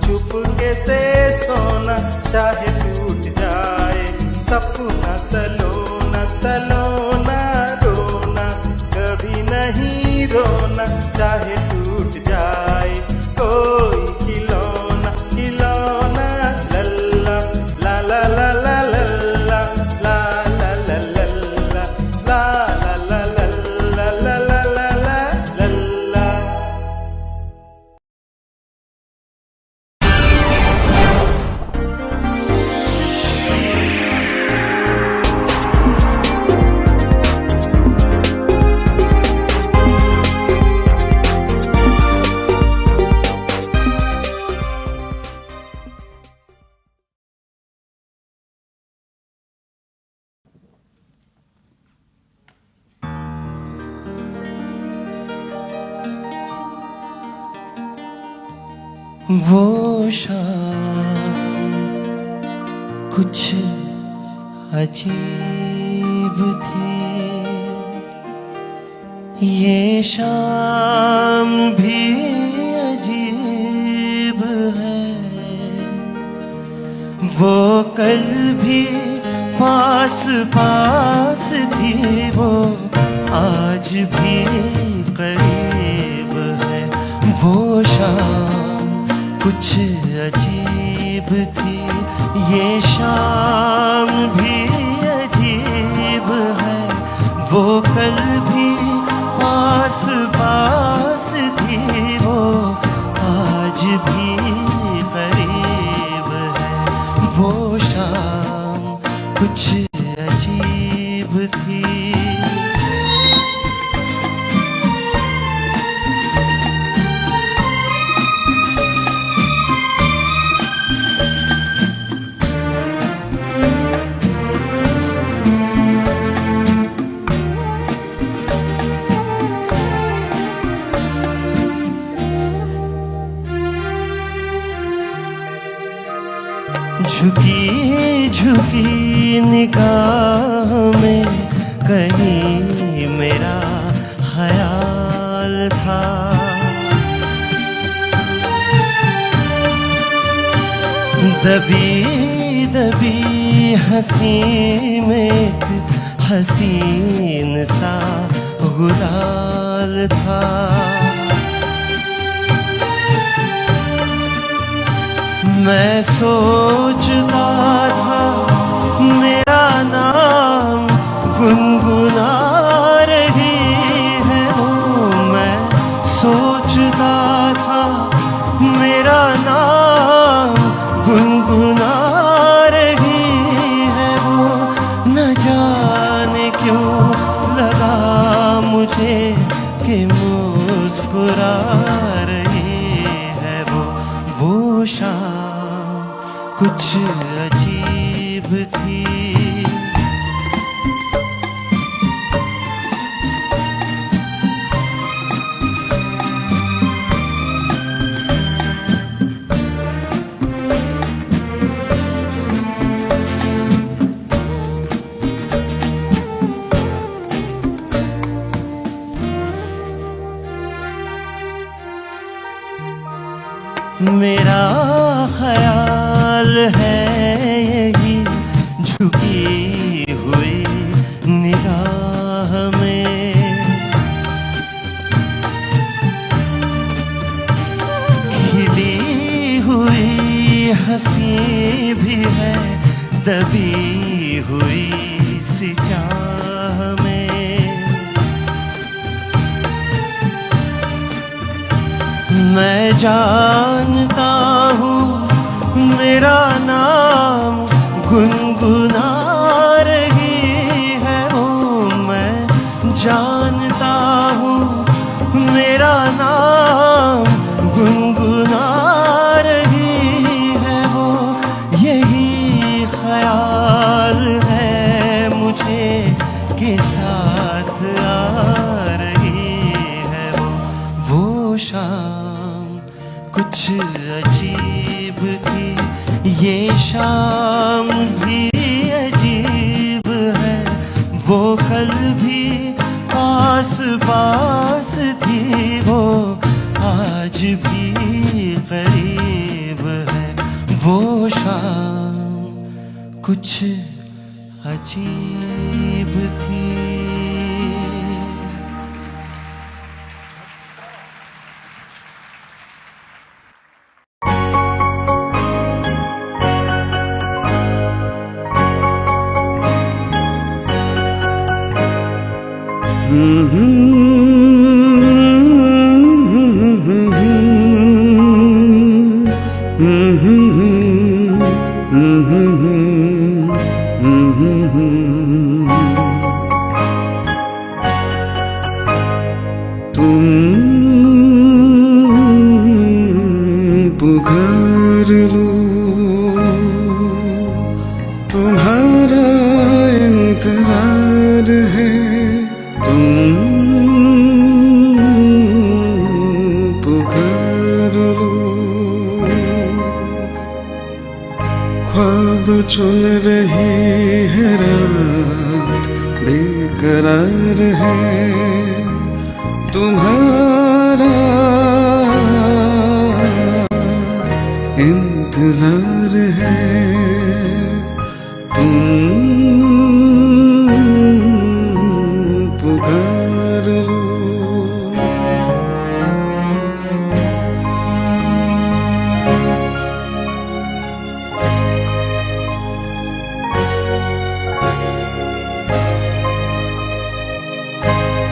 चुपके से सोना, चाहे टूट जाए सपना सलोना, सलोना रोना कभी नहीं रोना, चाहे टूट जाए कोई खिलौना, खिलौना लल्ला ला ला ला ला लल्ला ला ला ला लल्ला ला ला ला लल्ला ला ला ला ला लल्ला। वो शाम कुछ अजीब थी, ये शाम भी अजीब है। वो कल भी पास पास थी, वो आज भी करीब है। वो शाम कुछ अजीब थी, ये शाम भी अजीब है। वो कल भी पास पास थी, वो आज भी करीब है। वो शाम कुछ अजीब थी। झुकी झुकी निगाह में कहीं मेरा ख्याल था। दबी दबी हंसी में एक हसीन सा गुलाल था। मैं सोचता था मेरा नाम गुनगुना रही है। मैं सोचता था मेरा नाम गुनगुना रही है। वो न जाने क्यों लगा मुझे कि मुस्कुरा रही है। वो शाम कुछ अजीब थी। मेरा ख्याल है यही झुकी हुई निगाह में। खिली हुई हंसी भी है दबी हुई सी चाह में। मैं जानता हूँ मेरा नाम गुनगुना रही है। ओ मैं जानता अजीब थी, ये शाम भी अजीब है, वो कल भी पास पास थी, वो आज भी करीब है, वो शाम कुछ अजीब थी। पुकार लो, तुम्हारा इंतजार है, तुम पुकार लो। ख्वाब चुन रही है रात, बेकरार है तुम्हारा इंतजार है, तुम पुकार लो।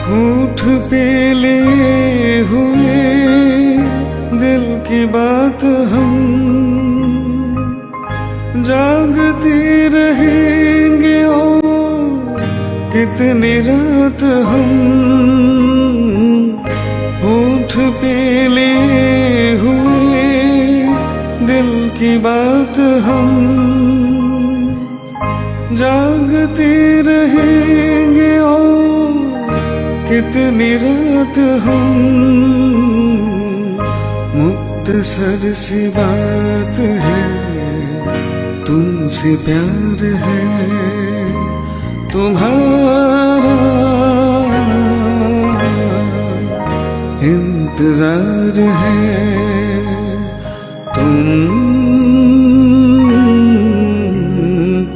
होठ पे लिए हुए दिल की बात हम जागती रहेंगे और कितनी रात हम। होठ पे लिए हुए दिल की बात हम जागते रहेंगे और कितनी रात हम। मुख्तसर सी बात है, तुमसे प्यार है, तुम्हारा इंतजार है, तुम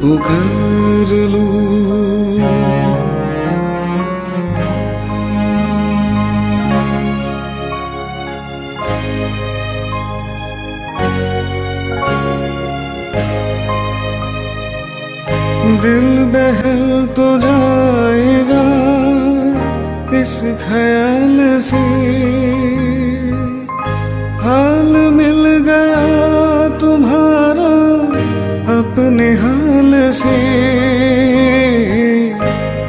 पुकार लो। दिल बहल तो जाएगा इस ख्याल से, हाल मिल गया तुम्हारा अपने हाल से।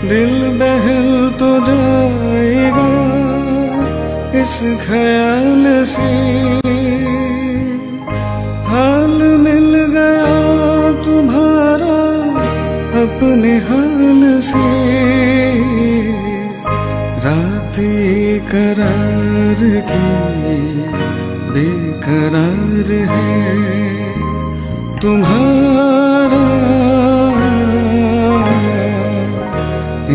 दिल बहल तो जाएगा इस ख्याल से, हाल मिल गया तुम्हारा अपने हाल से। रात करार की बेकरार है, तुम्हारा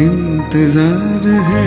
इंतजार है।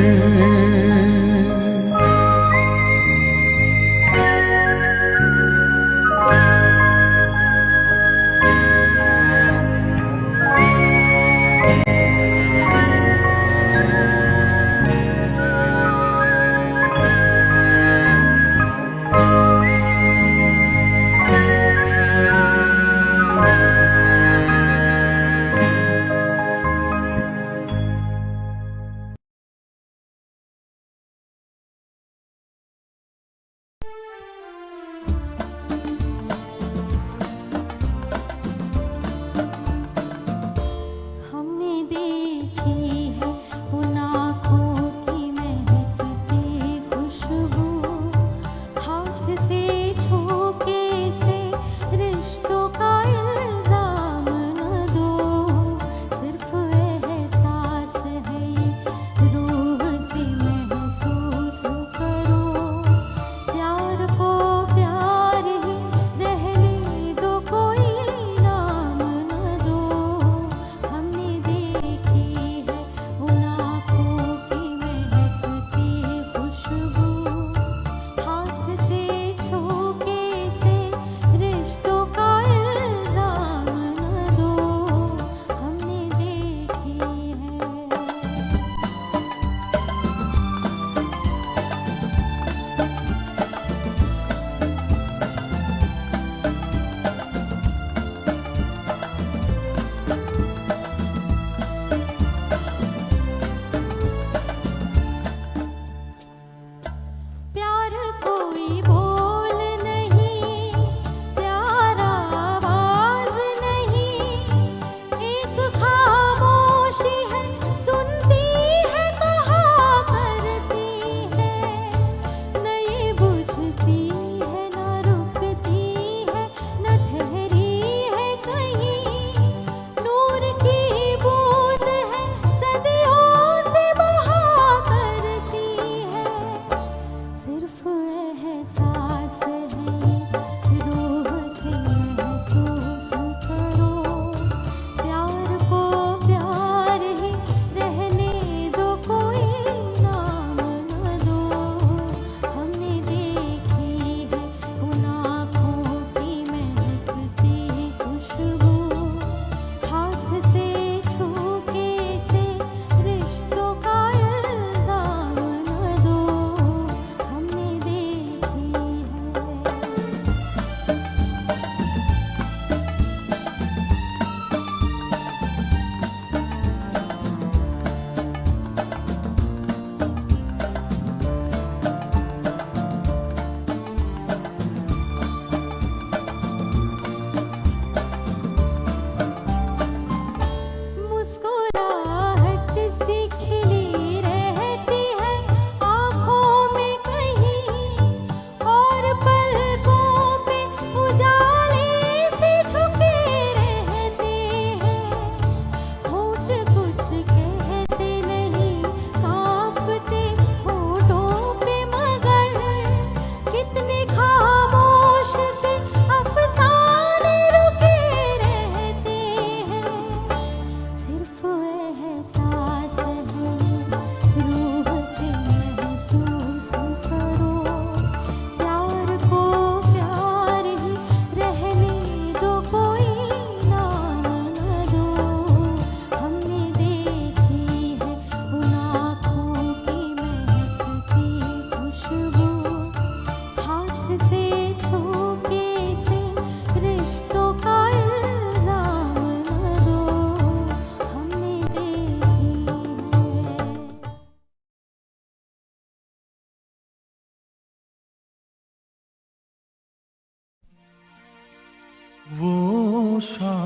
शाम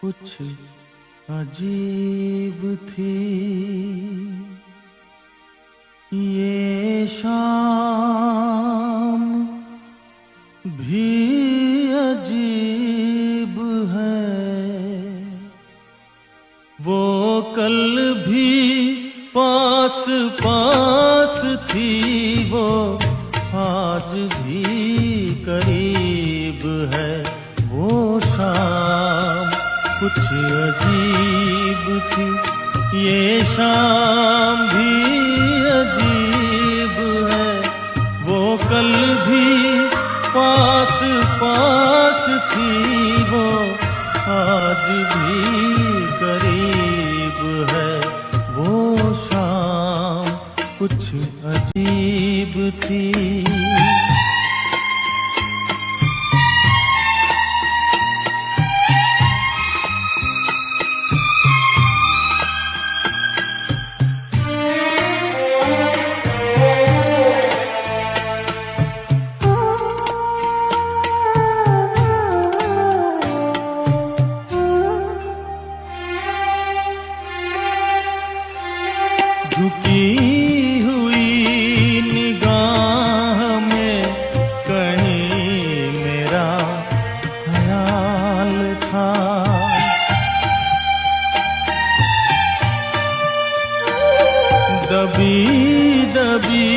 कुछ अजीब थी, ये शाम भी अजीब है। वो कल भी पास पास थी, वो आज भी करीब है। वो शाम कुछ अजीब थी, ये शाम भी अजीब है। वो कल भी पास पास थी, वो आज भी करीब है। वो शाम कुछ अजीब थी। झुकी हुई निगाह में कहीं मेरा ख्याल था। दबी दबी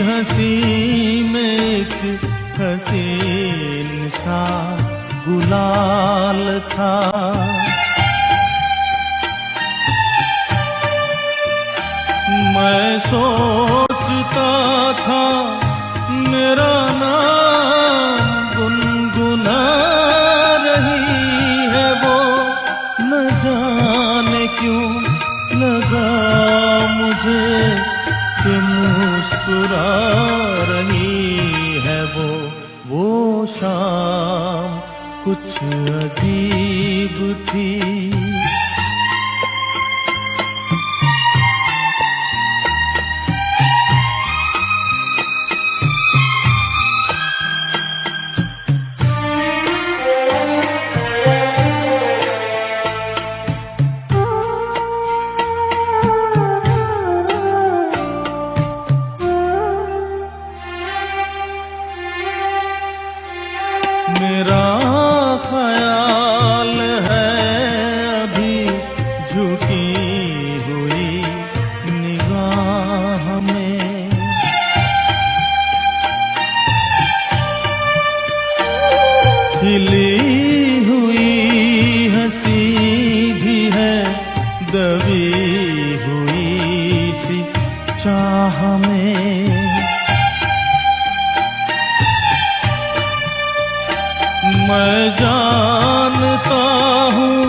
हंसी में एक हसीन सा गुलाल था। मैं सोचता था मेरा नाम गुनगुना रही है वो, न जाने क्यों लगा मुझे कि मुस्कुरा रही है वो शाम कुछ अजीब थी। मेरा ख्याल है अभी झुकी हुई निगाह में, खिली हुई हंसी भी है दबी हुई सी चाह में। मैं जानता हूँ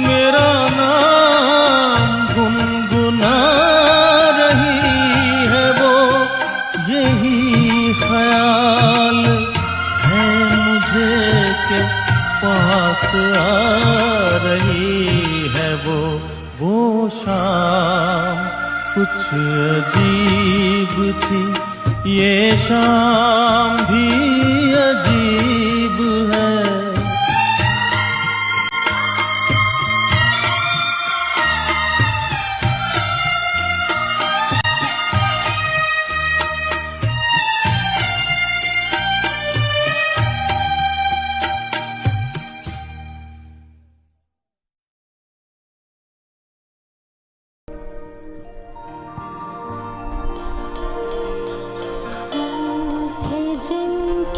मेरा नाम गुनगुना रही है वो, यही ख्याल है मुझे के पास आ रही है वो शाम कुछ अजीब थी, ये शाम भी अजीब है। थे जिनके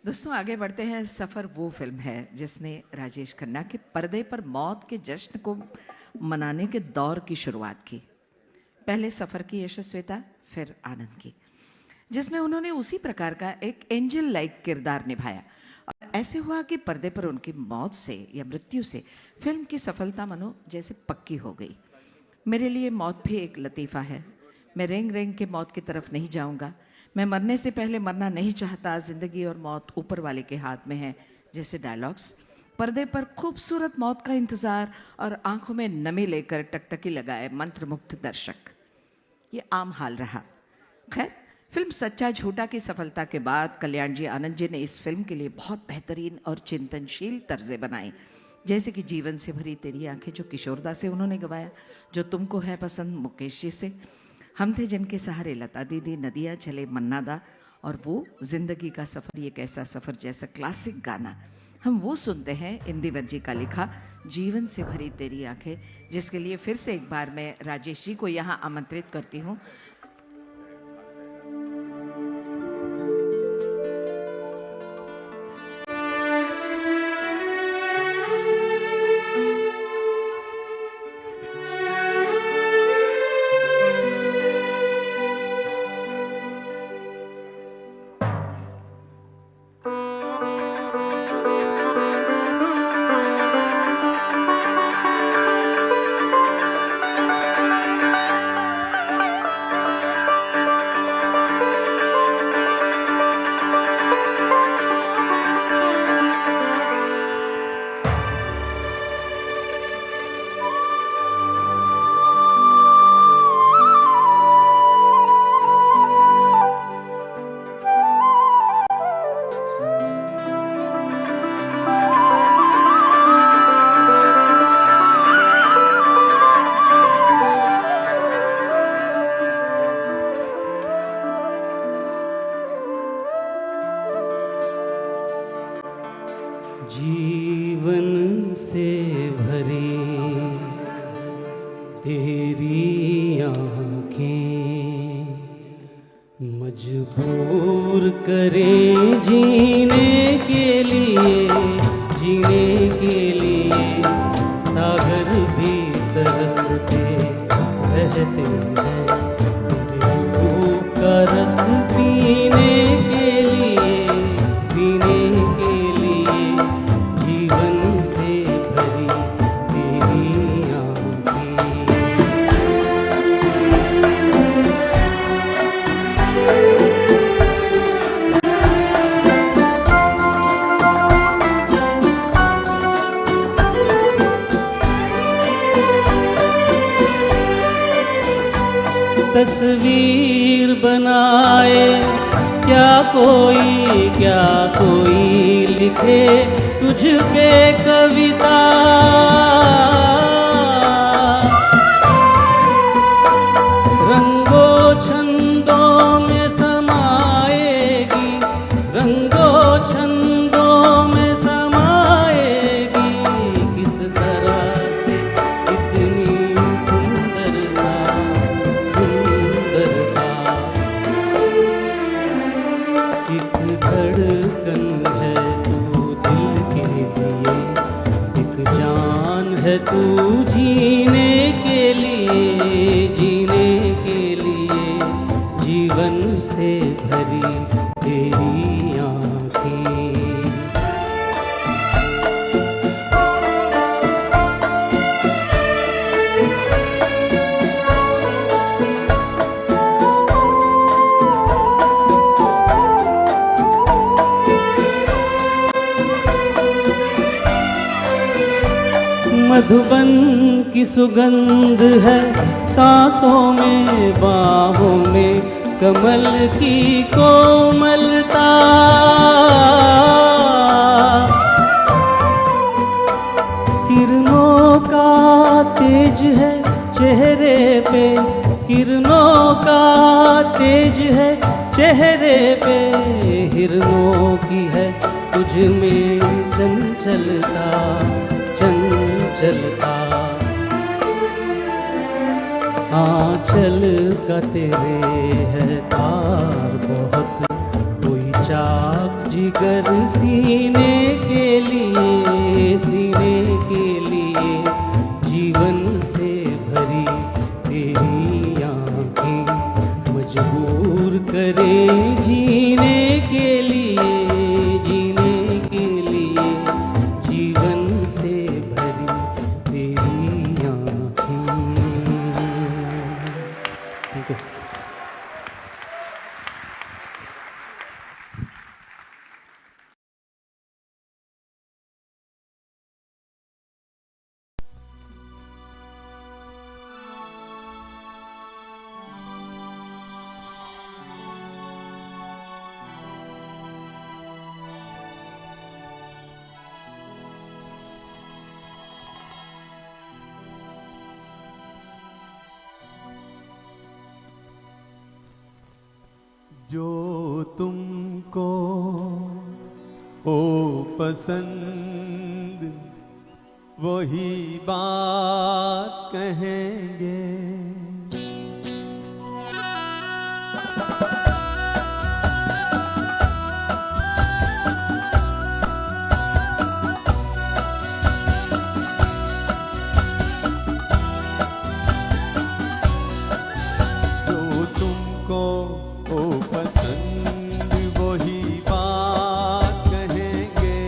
दोस्तों आगे बढ़ते हैं। सफ़र वो फिल्म है जिसने राजेश खन्ना के पर्दे पर मौत के जश्न को मनाने के दौर की शुरुआत की। पहले सफ़र की यशस्विता, फिर आनंद की, जिसमें उन्होंने उसी प्रकार का एक एंजल लाइक किरदार निभाया। और ऐसे हुआ कि पर्दे पर उनकी मौत से या मृत्यु से फिल्म की सफलता मानो जैसे पक्की हो गई। मेरे लिए मौत भी एक लतीफ़ा है। मैं रेंग रेंग के मौत की तरफ नहीं जाऊंगा। मैं मरने से पहले मरना नहीं चाहता। जिंदगी और मौत ऊपर वाले के हाथ में है, जैसे डायलॉग्स। पर्दे पर खूबसूरत मौत का इंतज़ार और आंखों में नमी लेकर टकटकी लगाए मंत्रमुग्ध दर्शक, ये आम हाल रहा। खैर, फिल्म सच्चा झूठा की सफलता के बाद कल्याण जी आनंद जी ने इस फिल्म के लिए बहुत बेहतरीन और चिंतनशील तर्जें बनाई, जैसे कि जीवन से भरी तेरी आंखें, जो किशोरदा से उन्होंने गवाया, जो तुमको है पसंद मुकेश जी से, हम थे जिनके सहारे लता दीदी, नदियाँ चले मन्ना दा, और वो जिंदगी का सफ़र ये कैसा सफ़र जैसा क्लासिक गाना हम वो सुनते हैं इंदिवर जी का लिखा जीवन से भरी तेरी आंखें, जिसके लिए फिर से एक बार मैं राजेश जी को यहाँ आमंत्रित करती हूँ। जीवन से भरी तेरी आँखें मजबूर करें जीने के लिए, जीने के लिए सागर भी तरसते रहते हैं, तेरे का रस पीने के लिए, पीने के लिए जीवन से भरी तेरी आँखें। तस्वीर बना कोई लिखे तुझ पे कविता। रंगो छंदों में समाएगी, रंगो छंदों में समाएगी, किस तरह से इतनी सुंदरता, सुंदरता। एक धड़कन है तू दिल के लिए, एक जान है तू जीने के लिए, जीने के लिए। जीवन से भरी तेरी आँखें। मधुबन की सुगंध है सांसों में, बाहों में कमल की कोमलता। किरणों का तेज है चेहरे पे, किरणों का तेज है चेहरे पे। हिरणों की है तुझ में चंचलता, चंचलता। आंचल का तेरे है तार बहुत, कोई चाक जिगर सीने के लिए, सीने के लिए। जीवन से भरी तेरी आँखें मजबूर करे जीने के लिए, जीने के लिए। जीवन से भरी तेरी आँखें। Thank you. जो तुमको हो पसंद वही बात कहेंगे। जो तुमको हो पसंद वही बात कहेंगे।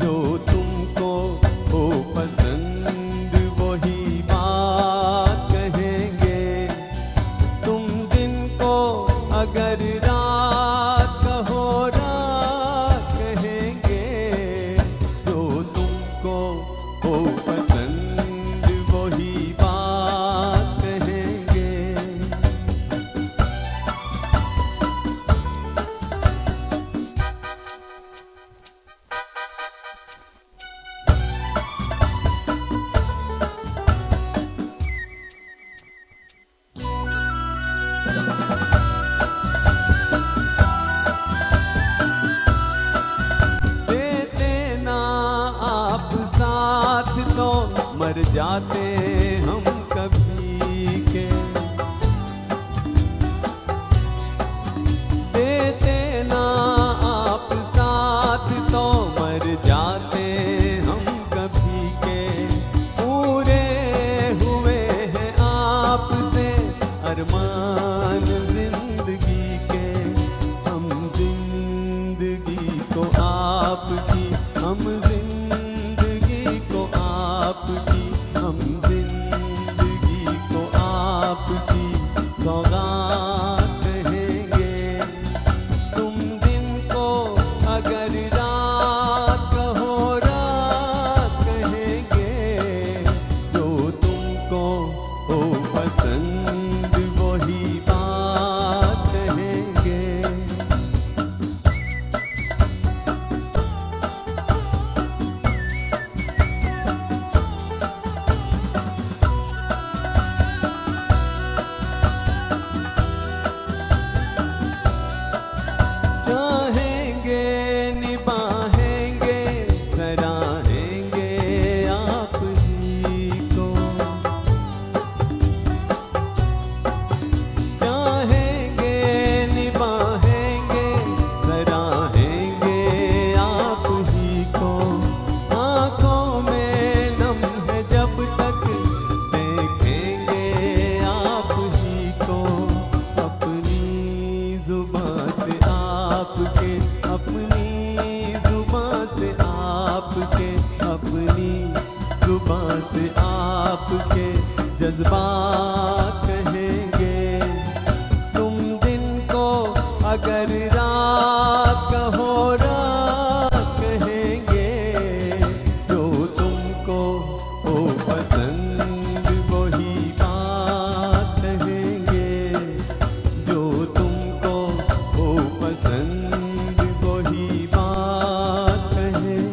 जो तुमको हो पसंद वही बात कहेंगे। तुम दिन को अगर रात कहो रात कहेंगे। जो तुमको हो पसंद वही बात कहेंगे। देते ना आप साथ तो मर जाते हम कभी के। देते ना आप साथ तो मर जाते हम कभी के। पूरे हुए हैं आपसे अरमान जिंदगी के। हम जिंदगी को आपकी, हम जिंदगी को आपकी, हम आपके, अपनी जुबां से आपके, अपनी जुबां से आपके जज्बात कहेंगे। तुम दिन को अगर रात कहो रात कहेंगे, जो तुमको हो पसंद वही बात कहेंगे, जो तुमको हो पसंद वही बात कहेंगे।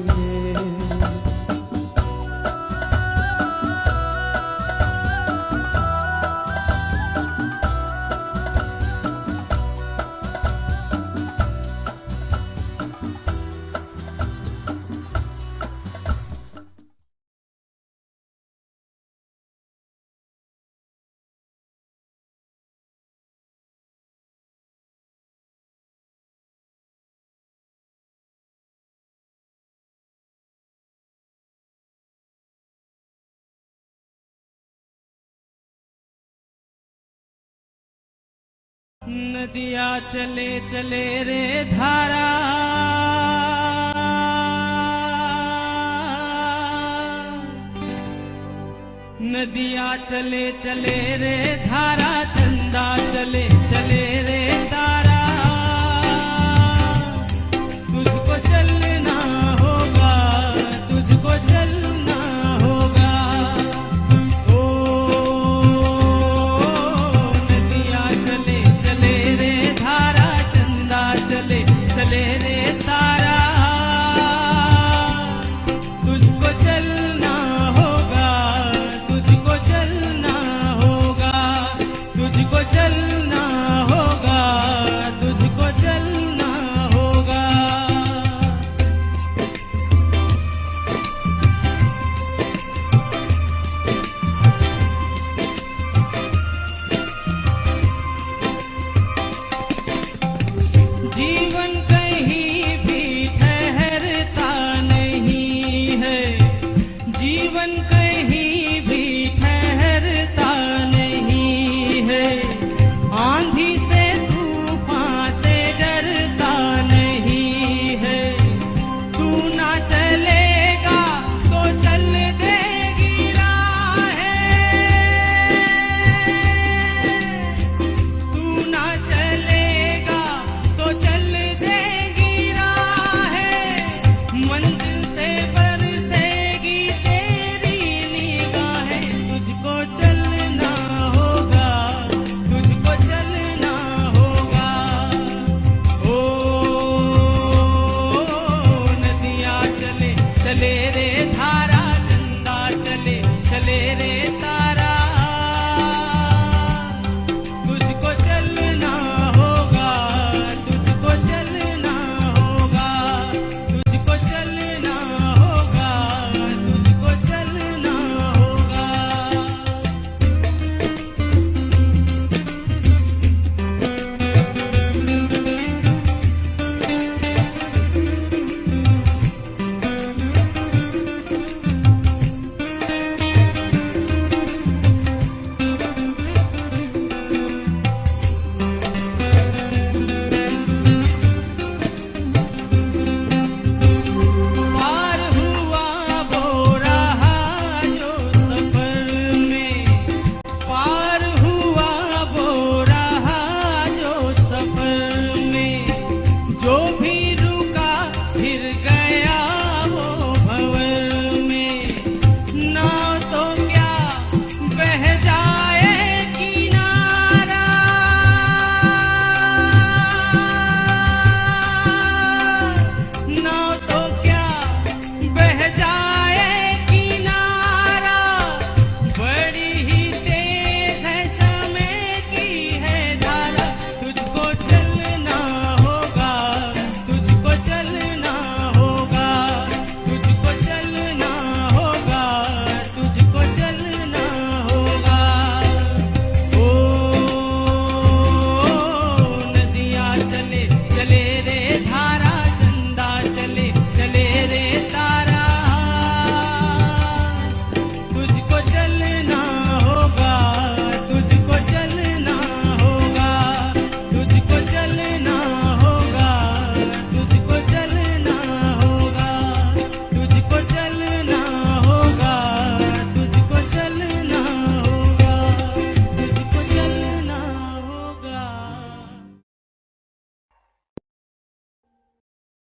नदिया चले चले रे धारा, नदिया चले चले रे धारा, चंदा चले चले रे तारा। तुझको चलना होगा, तुझको चलना होगा। ओ नदिया चले चले रे धारा, चंदा चले चले रे तारा। तुझको चलना होगा, तुझको चलना होगा, तुझको चलना होगा।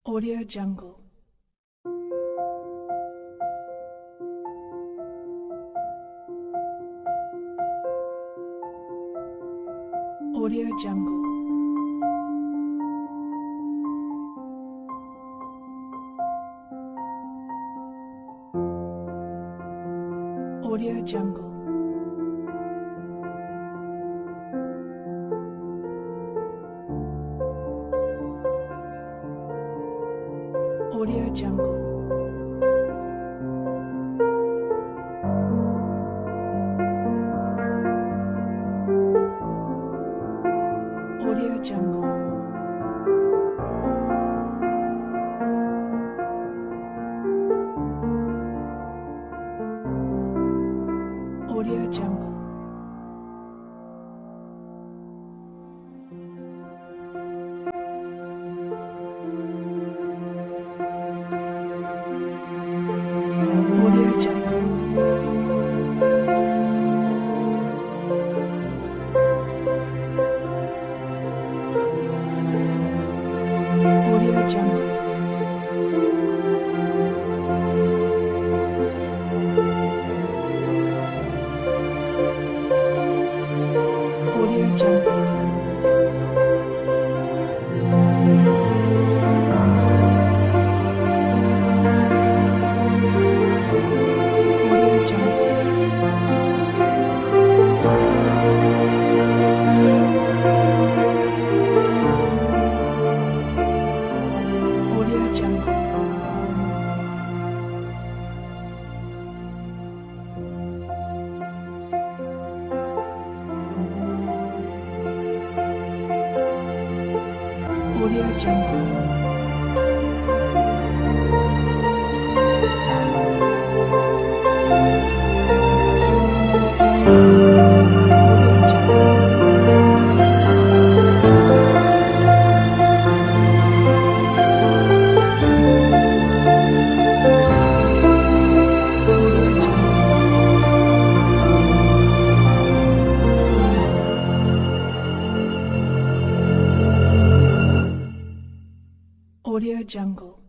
Audio Jungle. Audio Jungle. Audio Jungle. Audio Jungle. Audio Jungle. Audio Jungle. Audio Jungle. Audio Jungle. Audio Jungle. Audio Jungle. Audio Jungle. Audio Jungle. Audio Jungle.